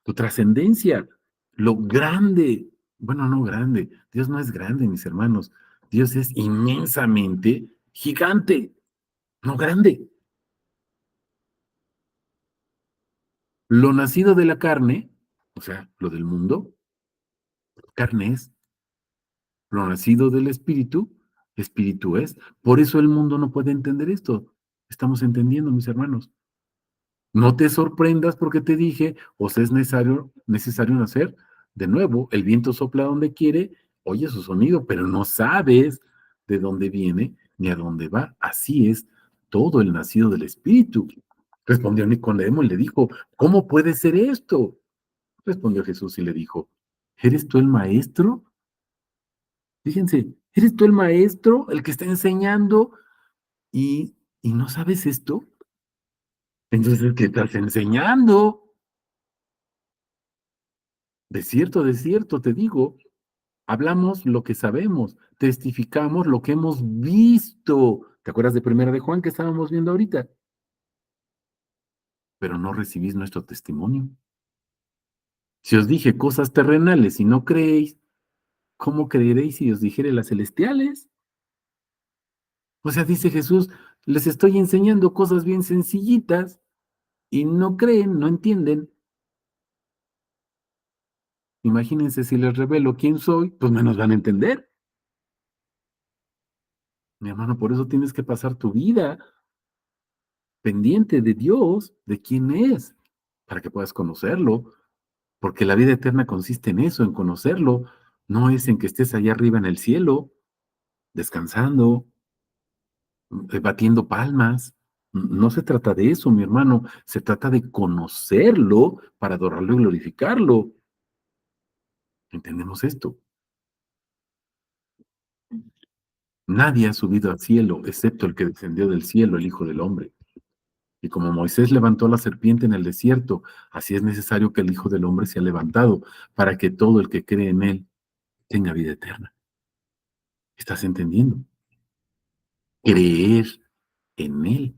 tu trascendencia, lo grande. Bueno, no grande. Dios no es grande, mis hermanos. Dios es inmensamente gigante, no grande. Lo nacido de la carne, o sea, lo del mundo, carne es. Lo nacido del espíritu, espíritu es. Por eso el mundo no puede entender esto. Estamos entendiendo, mis hermanos. No te sorprendas porque te dije, o sea, es necesario nacer de nuevo. El viento sopla donde quiere, oye su sonido, pero no sabes de dónde viene ni a dónde va. Así es todo el nacido del espíritu. Respondió Nicodemo y le dijo, ¿cómo puede ser esto? Respondió Jesús y le dijo, ¿eres tú el maestro? Fíjense, ¿eres tú el maestro, el que está enseñando y no sabes esto? Entonces, ¿qué estás enseñando? De cierto, te digo, hablamos lo que sabemos, testificamos lo que hemos visto. ¿Te acuerdas de Primera de Juan que estábamos viendo ahorita? Pero no recibís nuestro testimonio. Si os dije cosas terrenales y no creéis, ¿cómo creeréis si os dijere las celestiales? O sea, dice Jesús, les estoy enseñando cosas bien sencillitas y no creen, no entienden. Imagínense si les revelo quién soy, pues menos van a entender. Mi hermano, por eso tienes que pasar tu vida pendiente de Dios, de quién es, para que puedas conocerlo, porque la vida eterna consiste en eso, en conocerlo, no es en que estés allá arriba en el cielo, descansando, batiendo palmas. No se trata de eso, mi hermano, se trata de conocerlo para adorarlo y glorificarlo. ¿Entendemos esto? Nadie ha subido al cielo, excepto el que descendió del cielo, el Hijo del Hombre. Y como Moisés levantó la serpiente en el desierto, así es necesario que el Hijo del Hombre sea levantado, para que todo el que cree en él tenga vida eterna. ¿Estás entendiendo? Creer en él.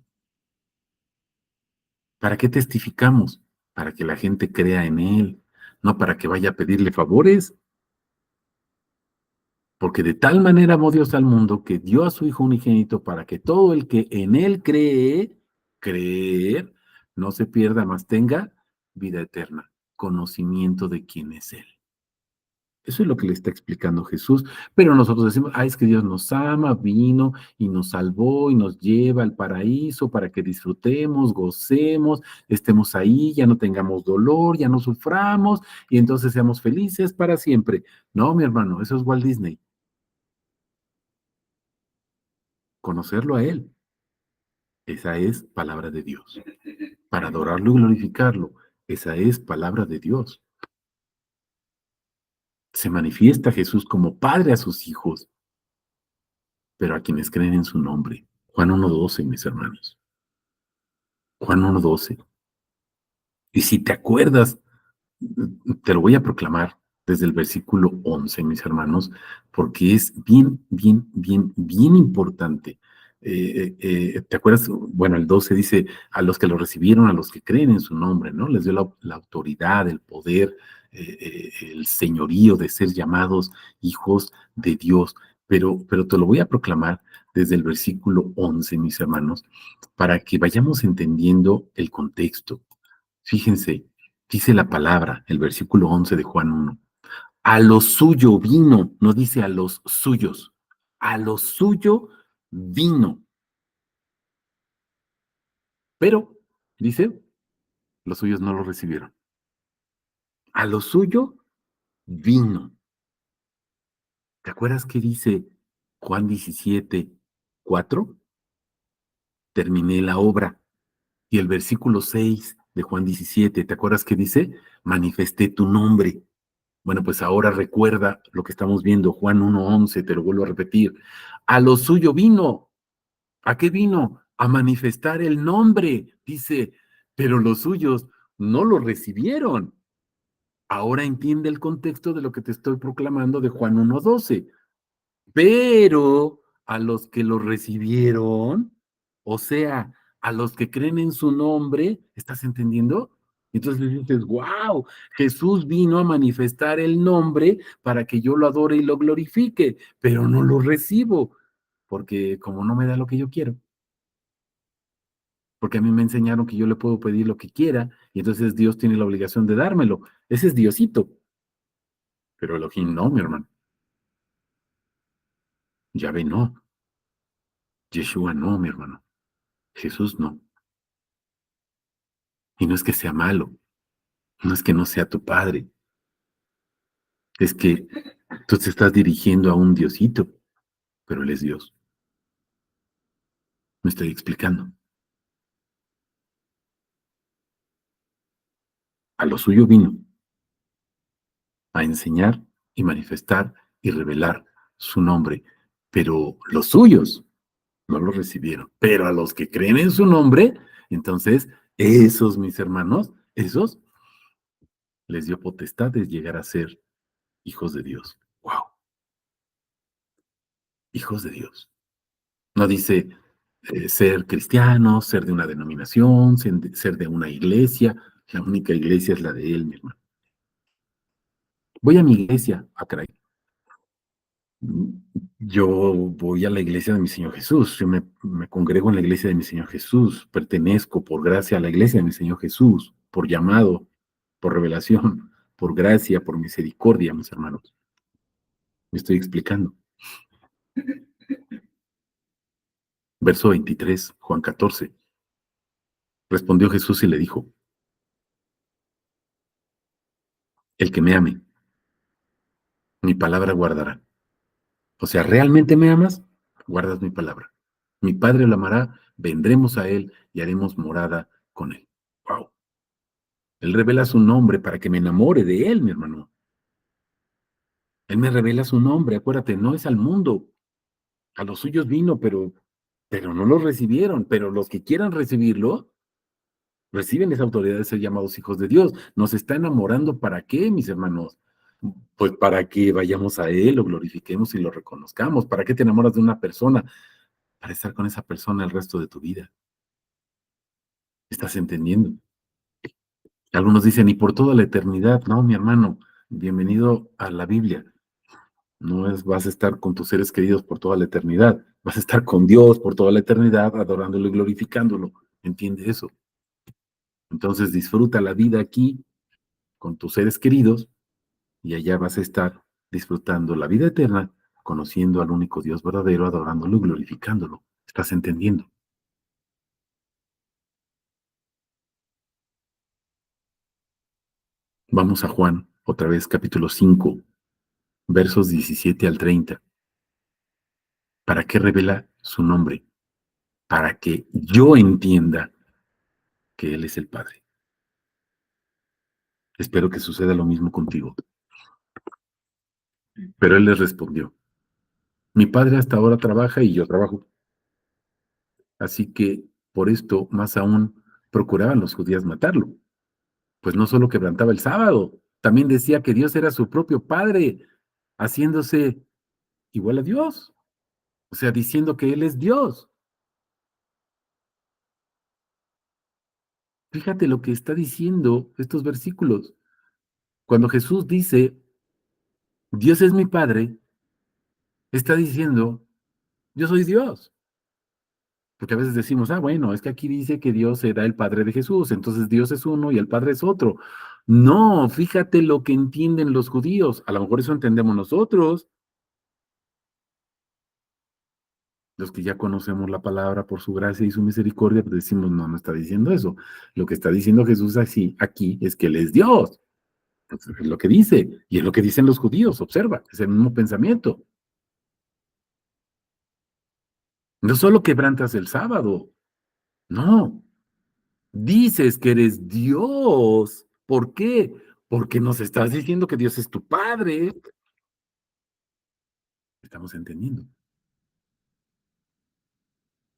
¿Para qué testificamos? Para que la gente crea en él, no para que vaya a pedirle favores, porque de tal manera amó Dios al mundo que dio a su Hijo unigénito para que todo el que en él cree, creer, no se pierda, mas tenga vida eterna, conocimiento de quién es él. Eso es lo que le está explicando Jesús. Pero nosotros decimos, es que Dios nos ama, vino y nos salvó y nos lleva al paraíso para que disfrutemos, gocemos, estemos ahí, ya no tengamos dolor, ya no suframos y entonces seamos felices para siempre. No, mi hermano, eso es Walt Disney. Conocerlo a Él, esa es palabra de Dios. Para adorarlo y glorificarlo, esa es palabra de Dios. Se manifiesta Jesús como Padre a sus hijos, pero a quienes creen en su nombre. Juan 1:12, mis hermanos. Juan 1:12. Y si te acuerdas, te lo voy a proclamar desde el versículo 11, mis hermanos, porque es bien, bien, bien, bien importante. ¿Te acuerdas? Bueno, el 12 dice, a los que lo recibieron, a los que creen en su nombre, ¿no? Les dio la autoridad, el poder, el señorío de ser llamados hijos de Dios. Pero te lo voy a proclamar desde el versículo 11, mis hermanos, para que vayamos entendiendo el contexto. Fíjense, dice la palabra, el versículo 11 de Juan 1. A lo suyo vino, no dice a los suyos, a lo suyo vino. Pero, dice, los suyos no lo recibieron. A lo suyo vino. ¿Te acuerdas qué dice Juan 17:4? Terminé la obra. Y el versículo 6 de Juan 17, ¿te acuerdas qué dice? Manifesté tu nombre. Bueno, pues ahora recuerda lo que estamos viendo, Juan 1:11, te lo vuelvo a repetir. A lo suyo vino. ¿A qué vino? A manifestar el nombre, dice, pero los suyos no lo recibieron. Ahora entiende el contexto de lo que te estoy proclamando de Juan 1:12. Pero a los que lo recibieron, o sea, a los que creen en su nombre, ¿estás entendiendo? Entonces dices, wow, Jesús vino a manifestar el nombre para que yo lo adore y lo glorifique, pero no lo recibo, porque como no me da lo que yo quiero, porque a mí me enseñaron que yo le puedo pedir lo que quiera, y entonces Dios tiene la obligación de dármelo. Ese es Diosito, pero Elohim no, mi hermano. Yahvé no, Yeshua no, mi hermano. Jesús no. Y no es que sea malo, no es que no sea tu padre, es que tú te estás dirigiendo a un Diosito, pero Él es Dios. Me estoy explicando. A lo suyo vino, a enseñar y manifestar y revelar su nombre, pero los suyos no lo recibieron. Pero a los que creen en su nombre, entonces, esos, mis hermanos, esos les dio potestad de llegar a ser hijos de Dios. ¡Wow! Hijos de Dios. No dice ser cristiano, ser de una denominación, ser de una iglesia. La única iglesia es la de él, mi hermano. Voy a mi iglesia. Ah, caray. Yo voy a la iglesia de mi Señor Jesús. Yo me congrego en la iglesia de mi Señor Jesús. Pertenezco por gracia a la iglesia de mi Señor Jesús, por llamado, por revelación, por gracia, por misericordia, mis hermanos. Me estoy explicando. Verso 23, Juan 14. Respondió Jesús y le dijo, el que me ame, mi palabra guardará. O sea, ¿realmente me amas? Guardas mi palabra. Mi Padre lo amará, vendremos a Él y haremos morada con Él. Wow. Él revela su nombre para que me enamore de Él, mi hermano. Él me revela su nombre, acuérdate, no es al mundo. A los suyos vino, pero no lo recibieron. Pero los que quieran recibirlo, reciben esa autoridad de ser llamados hijos de Dios. Nos está enamorando ¿para qué, mis hermanos? Pues para que vayamos a Él, lo glorifiquemos y lo reconozcamos. ¿Para qué te enamoras de una persona? Para estar con esa persona el resto de tu vida. ¿Estás entendiendo? Algunos dicen, y por toda la eternidad. No, mi hermano, bienvenido a la Biblia. No es vas a estar con tus seres queridos por toda la eternidad. Vas a estar con Dios por toda la eternidad, adorándolo y glorificándolo. ¿Entiende eso? Entonces disfruta la vida aquí con tus seres queridos y allá vas a estar disfrutando la vida eterna, conociendo al único Dios verdadero, adorándolo y glorificándolo. ¿Estás entendiendo? Vamos a Juan, otra vez, capítulo 5, versos 17 al 30. ¿Para qué revela su nombre? Para que yo entienda que Él es el Padre. Espero que suceda lo mismo contigo. Pero Él les respondió, mi Padre hasta ahora trabaja y yo trabajo. Así que por esto, más aún, procuraban los judíos matarlo. Pues no solo quebrantaba el sábado, también decía que Dios era su propio Padre, haciéndose igual a Dios. O sea, diciendo que Él es Dios. Fíjate lo que está diciendo estos versículos. Cuando Jesús dice, Dios es mi Padre, está diciendo, yo soy Dios. Porque a veces decimos, bueno, es que aquí dice que Dios era el Padre de Jesús, entonces Dios es uno y el Padre es otro. No, fíjate lo que entienden los judíos. A lo mejor eso entendemos nosotros, los que ya conocemos la palabra por su gracia y su misericordia, pues decimos, no, no está diciendo eso. Lo que está diciendo Jesús así, aquí es que Él es Dios. Entonces, es lo que dice, y es lo que dicen los judíos, observa, es el mismo pensamiento. No solo quebrantas el sábado, no, dices que eres Dios. ¿Por qué? Porque nos estás diciendo que Dios es tu Padre. Estamos entendiendo.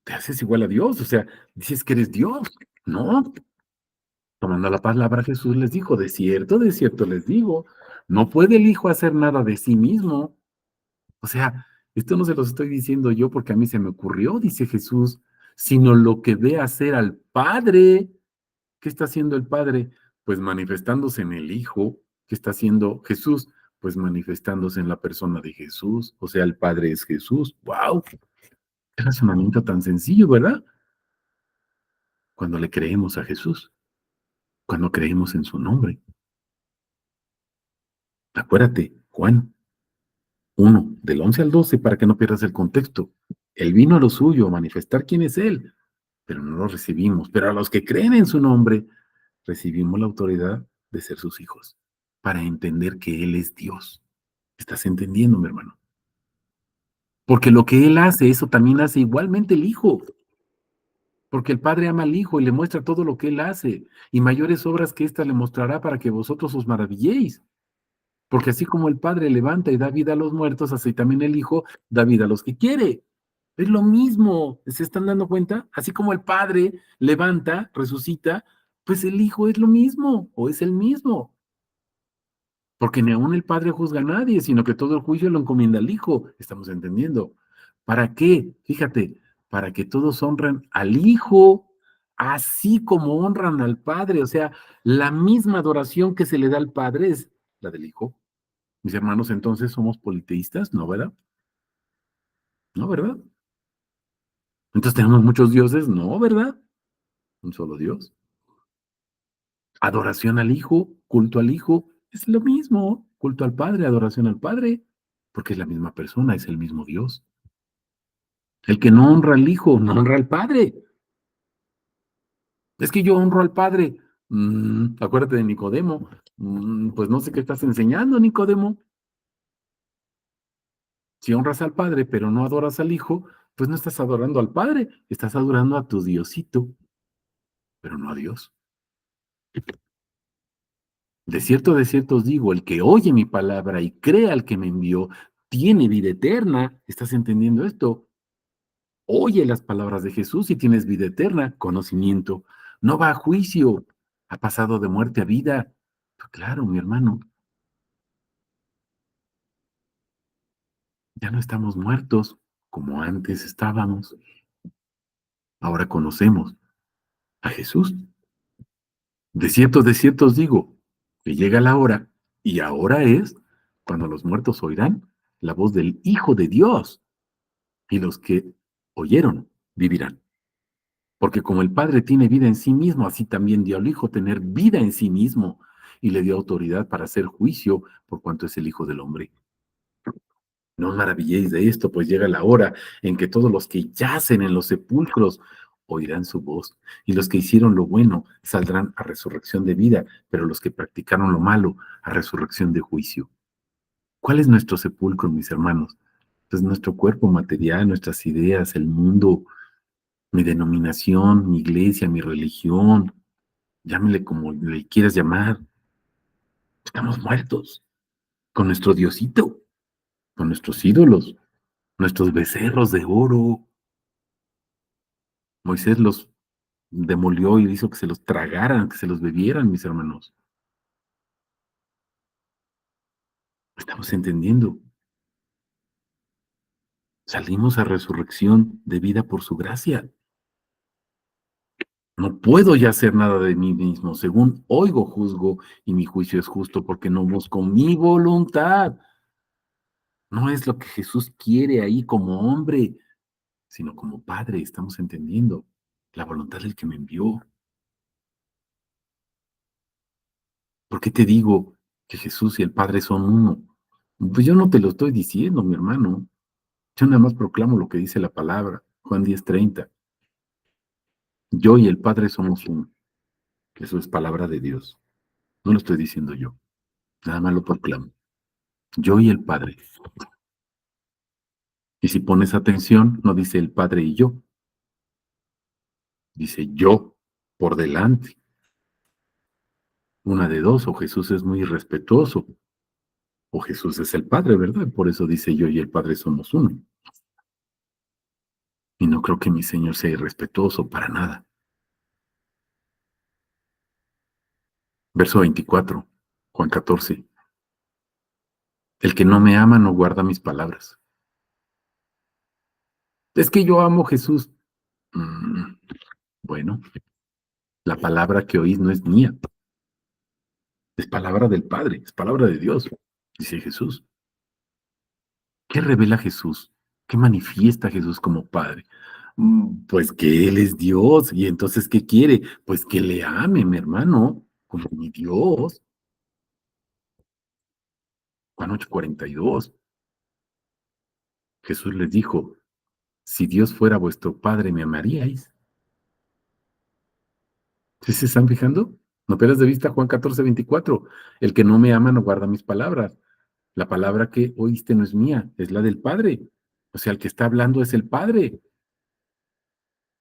Te haces igual a Dios, o sea, dices que eres Dios. No, Tomando la palabra, Jesús les dijo, de cierto les digo, no puede el Hijo hacer nada de sí mismo. O sea, esto no se los estoy diciendo yo porque a mí se me ocurrió, dice Jesús, sino lo que ve hacer al Padre. ¿Qué está haciendo el Padre? Pues manifestándose en el Hijo. ¿Qué está haciendo Jesús? Pues manifestándose en la persona de Jesús. O sea, el Padre es Jesús. ¡Wow! Qué razonamiento tan sencillo, ¿verdad? Cuando le creemos a Jesús, cuando creemos en su nombre. Acuérdate, Juan 1, del 11 al 12, para que no pierdas el contexto. Él vino a lo suyo, a manifestar quién es Él, pero no lo recibimos. Pero a los que creen en su nombre, recibimos la autoridad de ser sus hijos, para entender que Él es Dios. ¿Estás entendiendo, mi hermano? Porque lo que Él hace, eso también hace igualmente el Hijo. Porque el Padre ama al Hijo y le muestra todo lo que Él hace, y mayores obras que ésta le mostrará para que vosotros os maravilléis. Porque así como el Padre levanta y da vida a los muertos, así también el Hijo da vida a los que quiere. Es lo mismo, ¿se están dando cuenta? Así como el Padre levanta, resucita, pues el Hijo es lo mismo, o es el mismo. Porque ni aun el Padre juzga a nadie, sino que todo el juicio lo encomienda al Hijo. ¿Estamos entendiendo? ¿Para qué? Fíjate, para que todos honren al Hijo, así como honran al Padre. O sea, la misma adoración que se le da al Padre es la del Hijo. Mis hermanos, entonces, ¿somos politeístas? ¿No, verdad? ¿No, verdad? Entonces, ¿tenemos muchos dioses? No, ¿verdad? Un solo Dios. Adoración al Hijo, culto al Hijo, es lo mismo. Culto al Padre, adoración al Padre, porque es la misma persona, es el mismo Dios. El que no honra al Hijo, no honra al Padre. Es que yo honro al Padre. Acuérdate de Nicodemo. Pues no sé qué estás enseñando, Nicodemo. Si honras al Padre, pero no adoras al Hijo, pues no estás adorando al Padre, estás adorando a tu Diosito, pero no a Dios. De cierto os digo, el que oye mi palabra y crea al que me envió, tiene vida eterna. ¿Estás entendiendo esto? Oye las palabras de Jesús y tienes vida eterna, conocimiento. No va a juicio, ha pasado de muerte a vida. Pues claro, mi hermano, ya no estamos muertos como antes estábamos. Ahora conocemos a Jesús. De cierto os digo, que llega la hora, y ahora es, cuando los muertos oirán la voz del Hijo de Dios, y los que oyeron vivirán. Porque como el Padre tiene vida en sí mismo, así también dio al Hijo tener vida en sí mismo, y le dio autoridad para hacer juicio por cuanto es el Hijo del Hombre. No os maravilléis de esto, pues llega la hora en que todos los que yacen en los sepulcros oirán su voz, y los que hicieron lo bueno saldrán a resurrección de vida, pero los que practicaron lo malo a resurrección de juicio. ¿Cuál es nuestro sepulcro, mis hermanos? Pues nuestro cuerpo material, nuestras ideas, el mundo, mi denominación, mi iglesia, mi religión, llámele como le quieras llamar. Estamos muertos con nuestro Diosito, con nuestros ídolos, nuestros becerros de oro. Moisés los demolió y hizo que se los tragaran, que se los bebieran, mis hermanos. Estamos entendiendo. Salimos a resurrección de vida por su gracia. No puedo ya hacer nada de mí mismo. Según oigo, juzgo, y mi juicio es justo porque no busco mi voluntad. No es lo que Jesús quiere ahí como hombre, sino como Padre. Estamos entendiendo la voluntad del que me envió. ¿Por qué te digo que Jesús y el Padre son uno? Pues yo no te lo estoy diciendo, mi hermano. Yo nada más proclamo lo que dice la palabra, Juan 10:30. Yo y el Padre somos uno. Eso es palabra de Dios. No lo estoy diciendo yo. Nada más lo proclamo. Yo y el Padre. Y si pones atención, no dice el Padre y yo. Dice yo por delante. Una de dos, o Jesús es muy respetuoso, o Jesús es el Padre, ¿verdad? Por eso dice yo y el Padre somos uno. Y no creo que mi Señor sea irrespetuoso para nada. Verso 24, Juan 14. El que no me ama no guarda mis palabras. Es que yo amo a Jesús. Mm, bueno, la palabra que oís no es mía, es palabra del Padre, es palabra de Dios, dice Jesús. ¿Qué revela Jesús? ¿Qué manifiesta Jesús como Padre? Pues que Él es Dios. Y entonces, ¿qué quiere? Pues que le ame, mi hermano, como mi Dios. Juan 8:42. Jesús les dijo, si Dios fuera vuestro Padre, ¿me amaríais? ¿Sí se están fijando? No pierdas de vista Juan 14:24. El que no me ama no guarda mis palabras. La palabra que oíste no es mía, es la del Padre. O sea, el que está hablando es el Padre.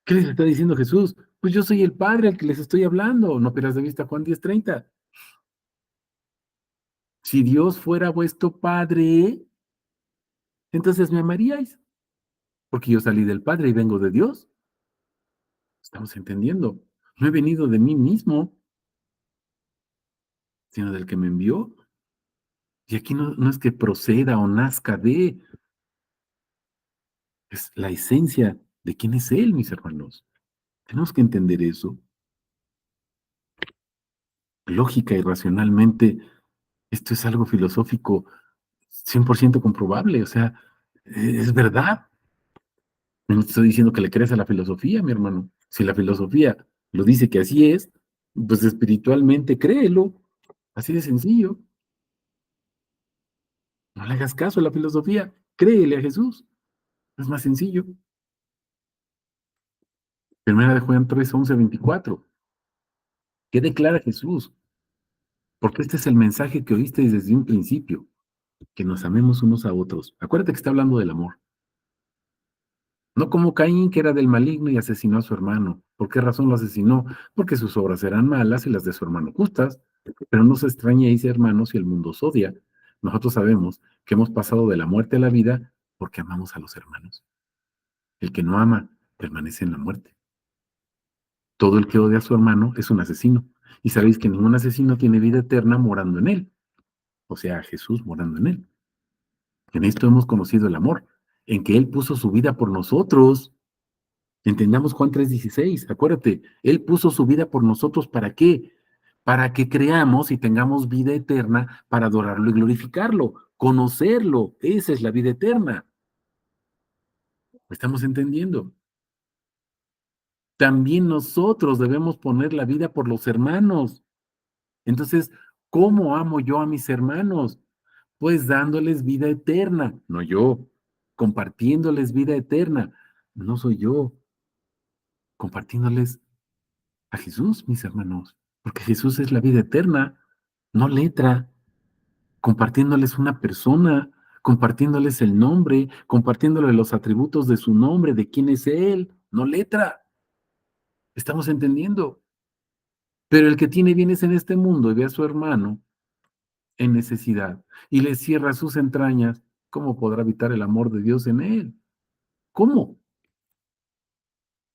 ¿Qué les está diciendo Jesús? Pues yo soy el Padre al que les estoy hablando. No pierdas de vista Juan 10:30. Si Dios fuera vuestro Padre, entonces me amaríais, porque yo salí del Padre y vengo de Dios. Estamos entendiendo. No he venido de mí mismo, sino del que me envió. Y aquí no es que proceda o nazca de, es la esencia de quién es Él, mis hermanos. Tenemos que entender eso. Lógica y racionalmente, esto es algo filosófico 100% comprobable, o sea, es verdad. No te estoy diciendo que le creas a la filosofía, mi hermano. Si la filosofía lo dice que así es, pues espiritualmente créelo. Así de sencillo. No le hagas caso a la filosofía. Créele a Jesús. Es más sencillo. Primera de Juan 3, 11, 24. ¿Qué declara Jesús? Porque este es el mensaje que oíste desde un principio, que nos amemos unos a otros. Acuérdate que está hablando del amor. No como Caín, que era del maligno y asesinó a su hermano. ¿Por qué razón lo asesinó? Porque sus obras eran malas y las de su hermano justas. Pero no se extrañéis, hermanos, si el mundo os odia. Nosotros sabemos que hemos pasado de la muerte a la vida porque amamos a los hermanos. El que no ama permanece en la muerte. Todo el que odia a su hermano es un asesino. Y sabéis que ningún asesino tiene vida eterna morando en él. O sea, Jesús morando en él. En esto hemos conocido el amor, en que Él puso su vida por nosotros. Entendamos Juan 3:16, acuérdate, Él puso su vida por nosotros, ¿para qué? Para que creamos y tengamos vida eterna, para adorarlo y glorificarlo, conocerlo, esa es la vida eterna. ¿Me estamos entendiendo? También nosotros debemos poner la vida por los hermanos. Entonces, ¿cómo amo yo a mis hermanos? Pues dándoles vida eterna, no yo, compartiéndoles vida eterna, no soy yo, compartiéndoles a Jesús, mis hermanos, porque Jesús es la vida eterna, no letra, compartiéndoles una persona, compartiéndoles el nombre, compartiéndoles los atributos de su nombre, de quién es Él, no letra. Estamos entendiendo. Pero el que tiene bienes en este mundo y ve a su hermano en necesidad y le cierra sus entrañas, ¿cómo podrá habitar el amor de Dios en él? ¿Cómo?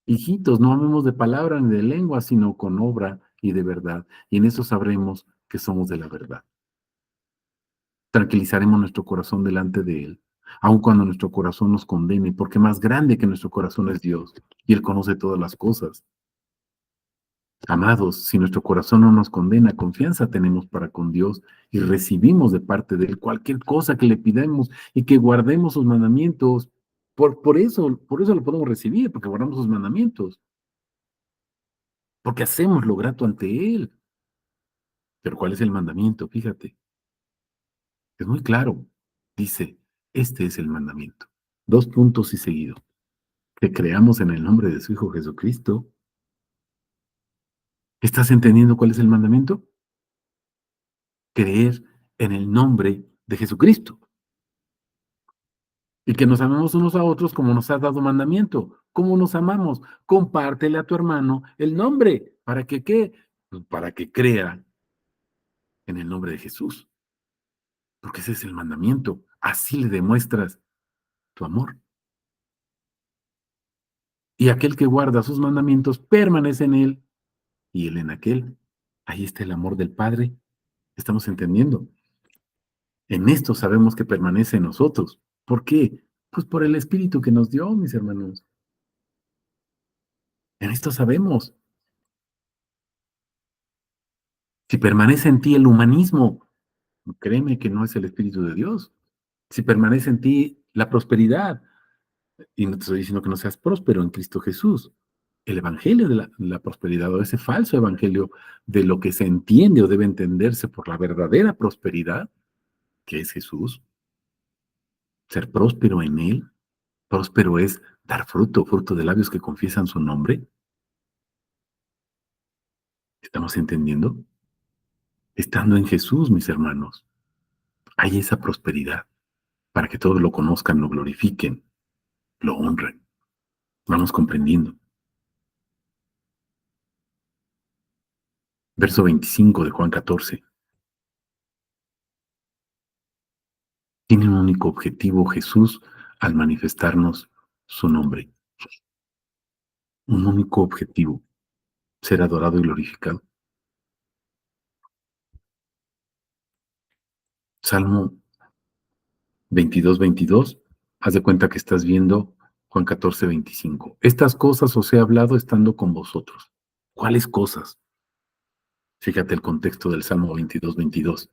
Hijitos, no amemos de palabra ni de lengua, sino con obra y de verdad. Y en eso sabremos que somos de la verdad. Tranquilizaremos nuestro corazón delante de Él, aun cuando nuestro corazón nos condene, porque más grande que nuestro corazón es Dios, y Él conoce todas las cosas. Amados, si nuestro corazón no nos condena, confianza tenemos para con Dios y recibimos de parte de Él cualquier cosa que le pidamos y que guardemos sus mandamientos. Por eso lo podemos recibir, porque guardamos sus mandamientos, porque hacemos lo grato ante Él. Pero ¿cuál es el mandamiento? Fíjate, es muy claro. Dice, este es el mandamiento. Dos puntos y seguido. Que creamos en el nombre de su Hijo Jesucristo. ¿Estás entendiendo cuál es el mandamiento? Creer en el nombre de Jesucristo. Y que nos amemos unos a otros como nos ha dado mandamiento. ¿Cómo nos amamos? Compártele a tu hermano el nombre. ¿Para que qué? Pues para que crea en el nombre de Jesús. Porque ese es el mandamiento. Así le demuestras tu amor. Y aquel que guarda sus mandamientos permanece en él y él en aquel. Ahí está el amor del Padre. ¿Estamos entendiendo? En esto sabemos que permanece en nosotros. ¿Por qué? Pues por el Espíritu que nos dio, mis hermanos. En esto sabemos. Si permanece en ti el humanismo, créeme que no es el Espíritu de Dios. Si permanece en ti la prosperidad, y no te estoy diciendo que no seas próspero en Cristo Jesús, el evangelio de la prosperidad o ese falso evangelio de lo que se entiende o debe entenderse por la verdadera prosperidad, que es Jesús, ser próspero en Él, próspero es dar fruto, fruto de labios que confiesan su nombre. ¿Estamos entendiendo? Estando en Jesús, mis hermanos, hay esa prosperidad para que todos lo conozcan, lo glorifiquen, lo honren. Vamos comprendiendo. Verso 25 de Juan 14. Tiene un único objetivo Jesús al manifestarnos su nombre. Un único objetivo, ser adorado y glorificado. Salmo 22, 22. Haz de cuenta que estás viendo Juan 14, 25. Estas cosas os he hablado estando con vosotros. ¿Cuáles cosas? Fíjate el contexto del Salmo 22, 22.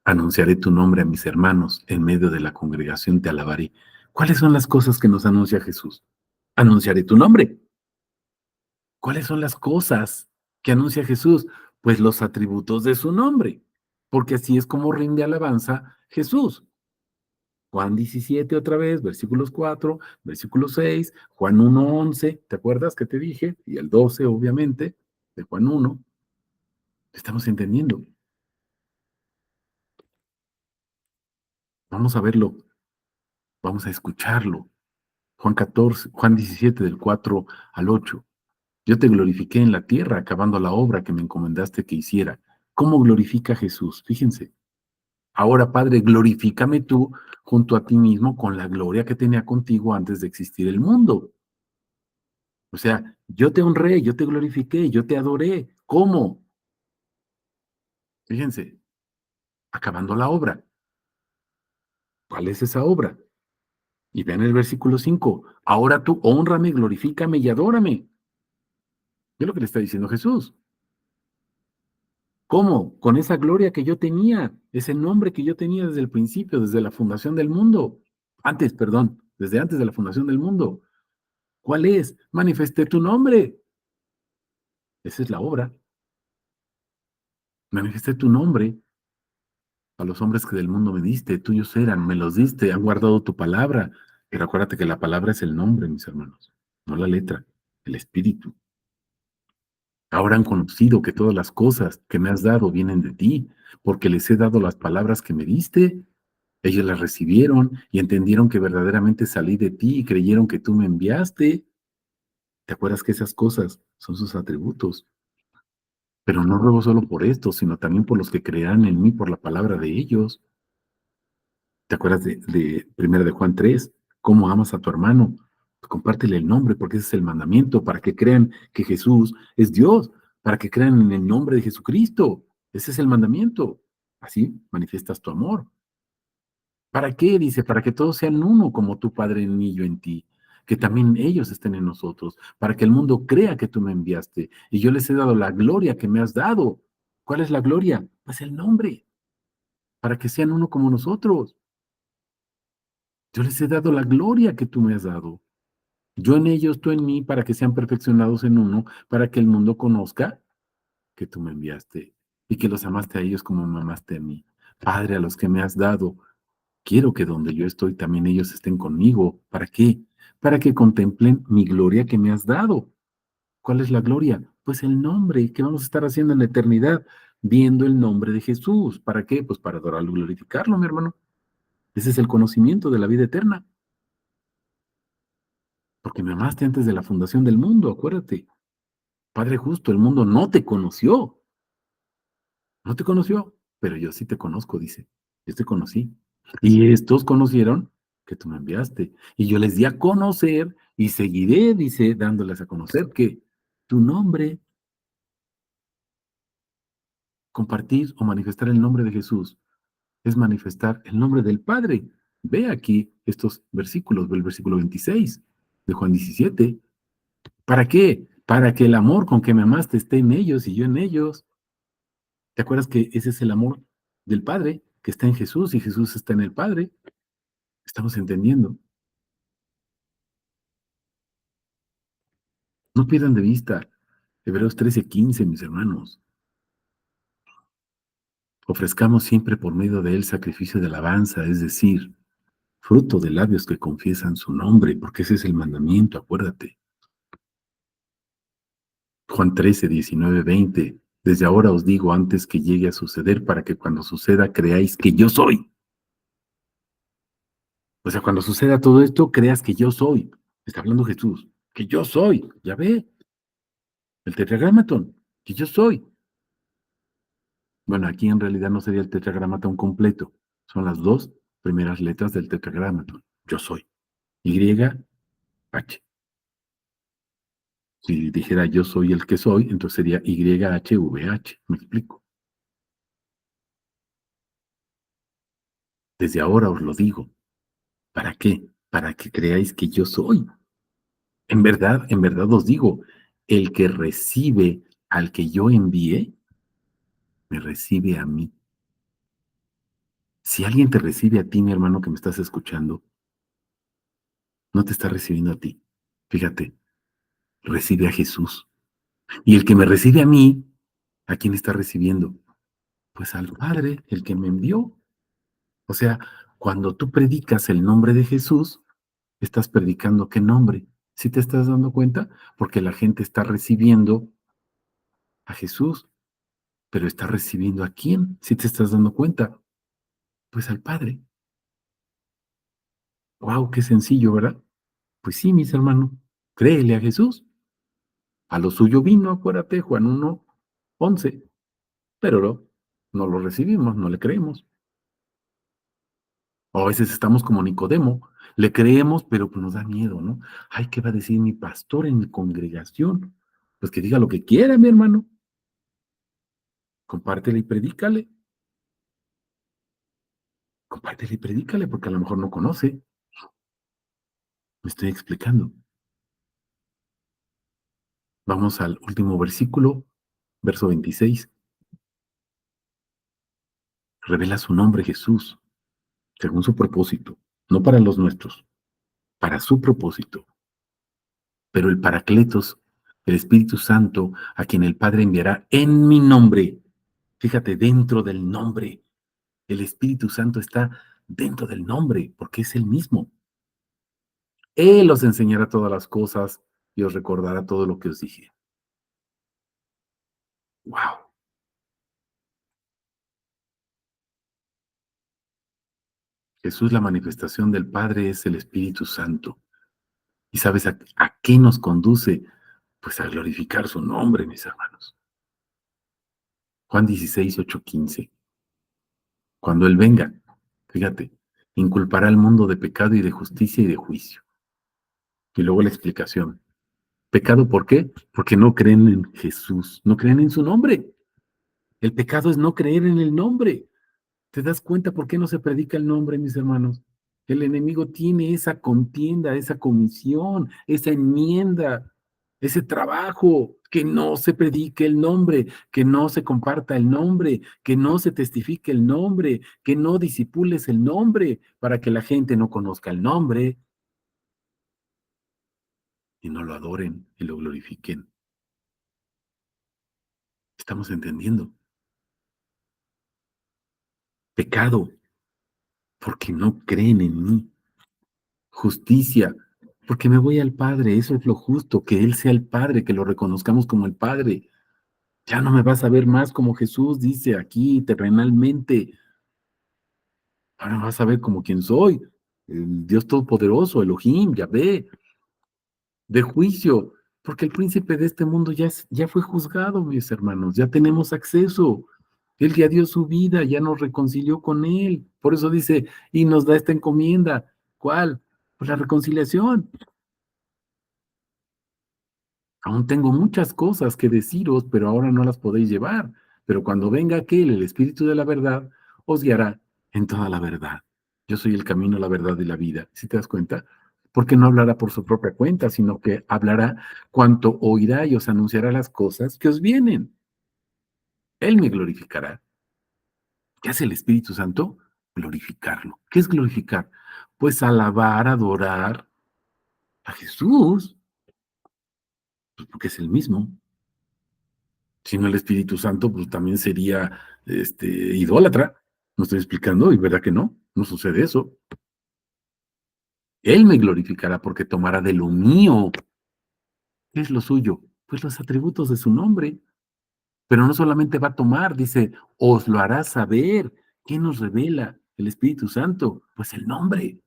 Anunciaré tu nombre a mis hermanos, en medio de la congregación te alabaré. ¿Cuáles son las cosas que nos anuncia Jesús? Anunciaré tu nombre. ¿Cuáles son las cosas que anuncia Jesús? Pues los atributos de su nombre, porque así es como rinde alabanza Jesús. Juan 17 otra vez, versículos 4, versículo 6, Juan 1:11, ¿te acuerdas que te dije? Y el 12, obviamente, de Juan 1. Estamos entendiendo. Vamos a verlo, vamos a escucharlo. Juan 17, del 4 al 8. Yo te glorifiqué en la tierra, acabando la obra que me encomendaste que hiciera. ¿Cómo glorifica Jesús? Fíjense. Ahora, Padre, glorifícame tú junto a ti mismo con la gloria que tenía contigo antes de existir el mundo. O sea, yo te honré, yo te glorifiqué, yo te adoré. ¿Cómo? Fíjense, acabando la obra. ¿Cuál es esa obra? Y vean el versículo 5. Ahora tú honrame, glorifícame y adórame. Es lo que le está diciendo Jesús. ¿Cómo? Con esa gloria que yo tenía, ese nombre que yo tenía desde el principio, desde la fundación del mundo. Antes, perdón, desde antes de la fundación del mundo. ¿Cuál es? Manifesté tu nombre. Esa es la obra. Manifesté tu nombre a los hombres que del mundo me diste, tuyos eran, me los diste, han guardado tu palabra. Pero acuérdate que la palabra es el nombre, mis hermanos, no la letra, el espíritu. Ahora han conocido que todas las cosas que me has dado vienen de ti, porque les he dado las palabras que me diste. Ellos las recibieron y entendieron que verdaderamente salí de ti y creyeron que tú me enviaste. ¿Te acuerdas que esas cosas son sus atributos? Pero no ruego solo por esto, sino también por los que creerán en mí por la palabra de ellos. ¿Te acuerdas de 1 de Juan 3? ¿Cómo amas a tu hermano? Pues compártele el nombre, porque ese es el mandamiento, para que crean que Jesús es Dios, para que crean en el nombre de Jesucristo. Ese es el mandamiento. Así manifiestas tu amor. ¿Para qué? Dice, para que todos sean uno, como tu Padre en mí y yo en ti. Que también ellos estén en nosotros, para que el mundo crea que tú me enviaste. Y yo les he dado la gloria que me has dado. ¿Cuál es la gloria? Pues el nombre, para que sean uno como nosotros. Yo les he dado la gloria que tú me has dado. Yo en ellos, tú en mí, para que sean perfeccionados en uno, para que el mundo conozca que tú me enviaste y que los amaste a ellos como me amaste a mí. Padre, a los que me has dado, quiero que donde yo estoy también ellos estén conmigo. ¿Para qué? Para que contemplen mi gloria que me has dado. ¿Cuál es la gloria? Pues el nombre que vamos a estar haciendo en la eternidad, viendo el nombre de Jesús. ¿Para qué? Pues para adorarlo y glorificarlo, mi hermano. Ese es el conocimiento de la vida eterna. Porque me amaste antes de la fundación del mundo, acuérdate. Padre justo, el mundo no te conoció, pero yo sí te conozco, dice. Yo te conocí. Y estos conocieron que tú me enviaste. Y yo les di a conocer y seguiré, dice, dándoles a conocer que tu nombre, Compartir o manifestar el nombre de Jesús es manifestar el nombre del Padre. Ve aquí estos versículos, ve el versículo 26 de Juan 17. ¿Para qué? Para que el amor con que me amaste esté en ellos y yo en ellos. ¿Te acuerdas que ese es el amor del Padre, que está en Jesús y Jesús está en el Padre? Estamos entendiendo. No pierdan de vista Hebreos 13:15, mis hermanos. Ofrezcamos siempre por medio de él sacrificio de alabanza, es decir, fruto de labios que confiesan su nombre, porque ese es el mandamiento, acuérdate. Juan 13:19-20. Desde ahora os digo antes que llegue a suceder para que cuando suceda creáis que yo soy. O sea, cuando suceda todo esto, creas que yo soy. Está hablando Jesús. Que yo soy. Ya ve, el tetragramatón. Que yo soy. Bueno, aquí en realidad no sería el tetragramatón completo. Son las dos primeras letras del tetragramatón. Yo soy. Y, H. Si dijera yo soy el que soy, entonces sería YHVH. ¿Me explico? Desde ahora os lo digo. ¿Para qué? Para que creáis que yo soy. En verdad os digo, el que recibe al que yo envié, me recibe a mí. Si alguien te recibe a ti, mi hermano que me estás escuchando, no te está recibiendo a ti. Fíjate, recibe a Jesús. Y el que me recibe a mí, ¿a quién está recibiendo? Pues al Padre, el que me envió. O sea, cuando tú predicas el nombre de Jesús, estás predicando qué nombre. ¿Sí te estás dando cuenta? Porque la gente está recibiendo a Jesús, pero está recibiendo a quién. ¿Sí te estás dando cuenta? Pues al Padre. Wow, qué sencillo, ¿verdad? Pues sí, mis hermanos, créele a Jesús. A lo suyo vino, acuérdate, Juan 1:11. Pero no lo recibimos, no le creemos. O a veces estamos como Nicodemo, le creemos, pero pues nos da miedo, ¿no? Ay, ¿qué va a decir mi pastor en mi congregación? Pues que diga lo que quiera, mi hermano. Compártele y predícale. Compártele y predícale, porque a lo mejor no conoce. Me estoy explicando. Vamos al último versículo, verso 26. Revela su nombre Jesús, según su propósito, no para los nuestros, para su propósito. Pero el Paracletos, el Espíritu Santo, a quien el Padre enviará en mi nombre. Fíjate, dentro del nombre. El Espíritu Santo está dentro del nombre, porque es el mismo. Él os enseñará todas las cosas y os recordará todo lo que os dije. ¡Wow! Jesús, la manifestación del Padre, es el Espíritu Santo. ¿Y sabes a qué nos conduce? Pues a glorificar su nombre, mis hermanos. Juan 16:8-15. Cuando Él venga, fíjate, inculpará al mundo de pecado y de justicia y de juicio. Y luego la explicación. ¿Pecado por qué? Porque no creen en Jesús, no creen en su nombre. El pecado es no creer en el nombre. ¿Te das cuenta por qué no se predica el nombre, mis hermanos? El enemigo tiene esa contienda, esa comisión, esa enmienda, ese trabajo, que no se predique el nombre, que no se comparta el nombre, que no se testifique el nombre, que no disipules el nombre, para que la gente no conozca el nombre y no lo adoren y lo glorifiquen. Estamos entendiendo. Pecado, porque no creen en mí. Justicia, porque me voy al Padre, eso es lo justo, que Él sea el Padre, que lo reconozcamos como el Padre. Ya no me vas a ver más como Jesús dice aquí terrenalmente, ahora vas a ver como quien soy, el Dios Todopoderoso, Elohim, Yahvé, de juicio, porque el príncipe de este mundo ya fue juzgado, mis hermanos, ya tenemos acceso. Él ya dio su vida, ya nos reconcilió con Él. Por eso dice, y nos da esta encomienda. ¿Cuál? Pues la reconciliación. Aún tengo muchas cosas que deciros, pero ahora no las podéis llevar. pero cuando venga aquel, el Espíritu de la verdad, os guiará en toda la verdad. Yo soy el camino, la verdad y la vida. ¿Sí te das cuenta? Porque no hablará por su propia cuenta, sino que hablará cuanto oirá y os anunciará las cosas que os vienen. Él me glorificará. ¿Qué hace el Espíritu Santo? Glorificarlo. ¿Qué es glorificar? Pues alabar, adorar a Jesús, pues porque es el mismo. Si no el Espíritu Santo, pues también sería idólatra. ¿No estoy explicando? Y verdad que no, no sucede eso. Él me glorificará porque tomará de lo mío. ¿Qué es lo suyo? Pues los atributos de su nombre. Pero no solamente va a tomar, dice, os lo hará saber. ¿Qué nos revela el Espíritu Santo? Pues el nombre.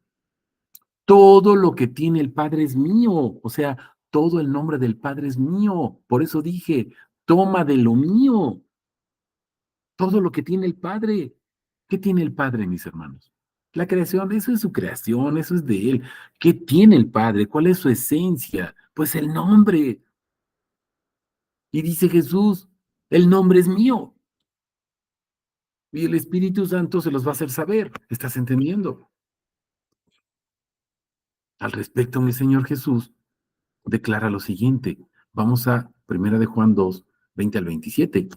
Todo lo que tiene el Padre es mío. O sea, todo el nombre del Padre es mío. Por eso dije, toma de lo mío. Todo lo que tiene el Padre. ¿Qué tiene el Padre, mis hermanos? La creación, eso es su creación, eso es de Él. ¿Qué tiene el Padre? ¿Cuál es su esencia? Pues el nombre. Y dice Jesús, el nombre es mío. Y el Espíritu Santo se los va a hacer saber. ¿Estás entendiendo? Al respecto, mi Señor Jesús declara lo siguiente. Vamos a 1 de Juan 2, 20 al 27.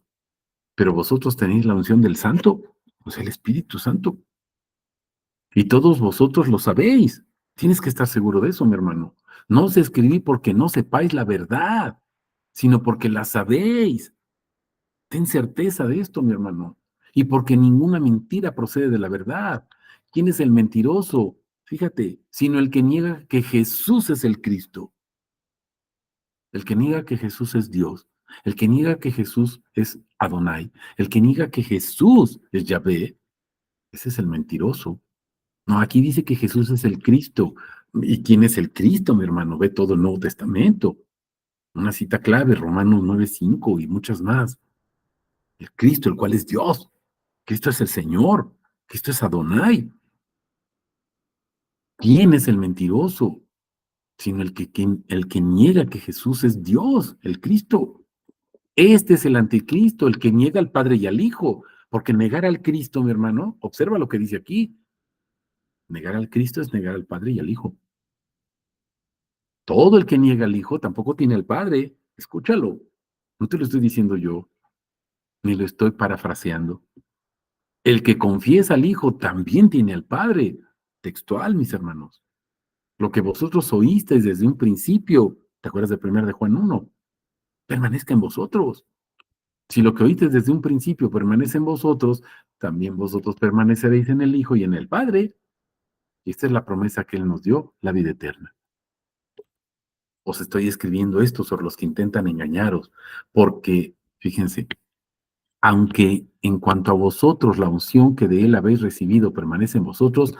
Pero vosotros tenéis la unción del Santo, o sea, el Espíritu Santo. Y todos vosotros lo sabéis. Tienes que estar seguro de eso, mi hermano. No os escribí porque no sepáis la verdad, sino porque la sabéis. Ten certeza de esto, mi hermano. Y porque ninguna mentira procede de la verdad. ¿Quién es el mentiroso? Fíjate, sino el que niega que Jesús es el Cristo, el que niega que Jesús es Dios, el que niega que Jesús es Adonai, el que niega que Jesús es Yahvé, ese es el mentiroso. No, aquí dice que Jesús es el Cristo. ¿Y quién es el Cristo, mi hermano? Ve todo el Nuevo Testamento. Una cita clave, Romanos 9:5 y muchas más. El Cristo, el cual es Dios. Cristo es el Señor. Cristo es Adonai. ¿Quién es el mentiroso? Sino el que niega que Jesús es Dios, el Cristo. Este es el anticristo, el que niega al Padre y al Hijo. Porque negar al Cristo, mi hermano, observa lo que dice aquí. Negar al Cristo es negar al Padre y al Hijo. Todo el que niega al Hijo tampoco tiene al Padre. Escúchalo. No te lo estoy diciendo yo, ni lo estoy parafraseando. El que confiesa al Hijo también tiene al Padre. Textual, mis hermanos. Lo que vosotros oísteis desde un principio, ¿te acuerdas de 1 de Juan 1? Permanezca en vosotros. Si lo que oísteis desde un principio permanece en vosotros, también vosotros permaneceréis en el Hijo y en el Padre. Y esta es la promesa que Él nos dio, la vida eterna. Os estoy escribiendo esto sobre los que intentan engañaros, porque, fíjense, aunque en cuanto a vosotros la unción que de Él habéis recibido permanece en vosotros,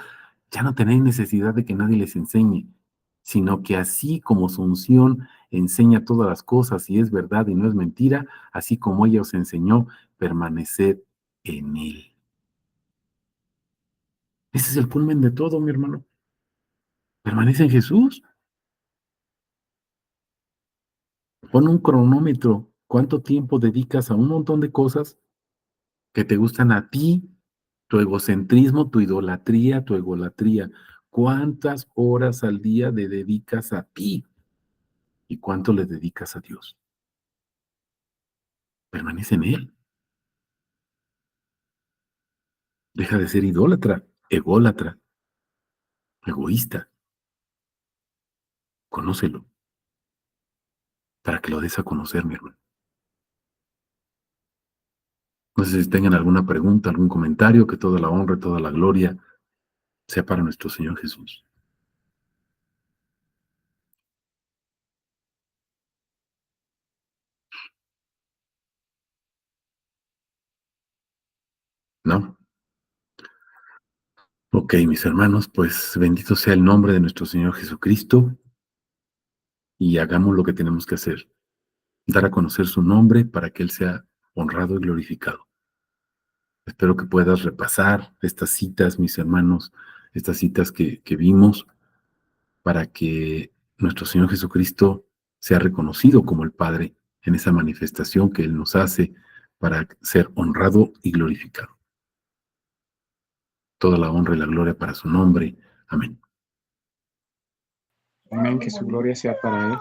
ya no tenéis necesidad de que nadie les enseñe, sino que así como su unción enseña todas las cosas y es verdad y no es mentira, así como ella os enseñó, permaneced en Él. Ese es el culmen de todo, mi hermano. Permanece en Jesús. Pon un cronómetro. ¿Cuánto tiempo dedicas a un montón de cosas que te gustan a ti? Tu egocentrismo, tu idolatría, tu egolatría. ¿Cuántas horas al día le dedicas a ti? ¿Y cuánto le dedicas a Dios? Permanece en Él. Deja de ser idólatra, ególatra, egoísta. Conócelo para que lo des a conocer, mi hermano. No sé si tengan alguna pregunta, algún comentario, que toda la honra, toda la gloria sea para nuestro Señor Jesús. ¿No? Ok, mis hermanos, pues bendito sea el nombre de nuestro Señor Jesucristo y hagamos lo que tenemos que hacer, dar a conocer su nombre para que Él sea honrado y glorificado. Espero que puedas repasar estas citas, mis hermanos, estas citas que vimos, para que nuestro Señor Jesucristo sea reconocido como el Padre en esa manifestación que Él nos hace para ser honrado y glorificado. Toda la honra y la gloria para su nombre. Amén. Amén, que su gloria sea para Él.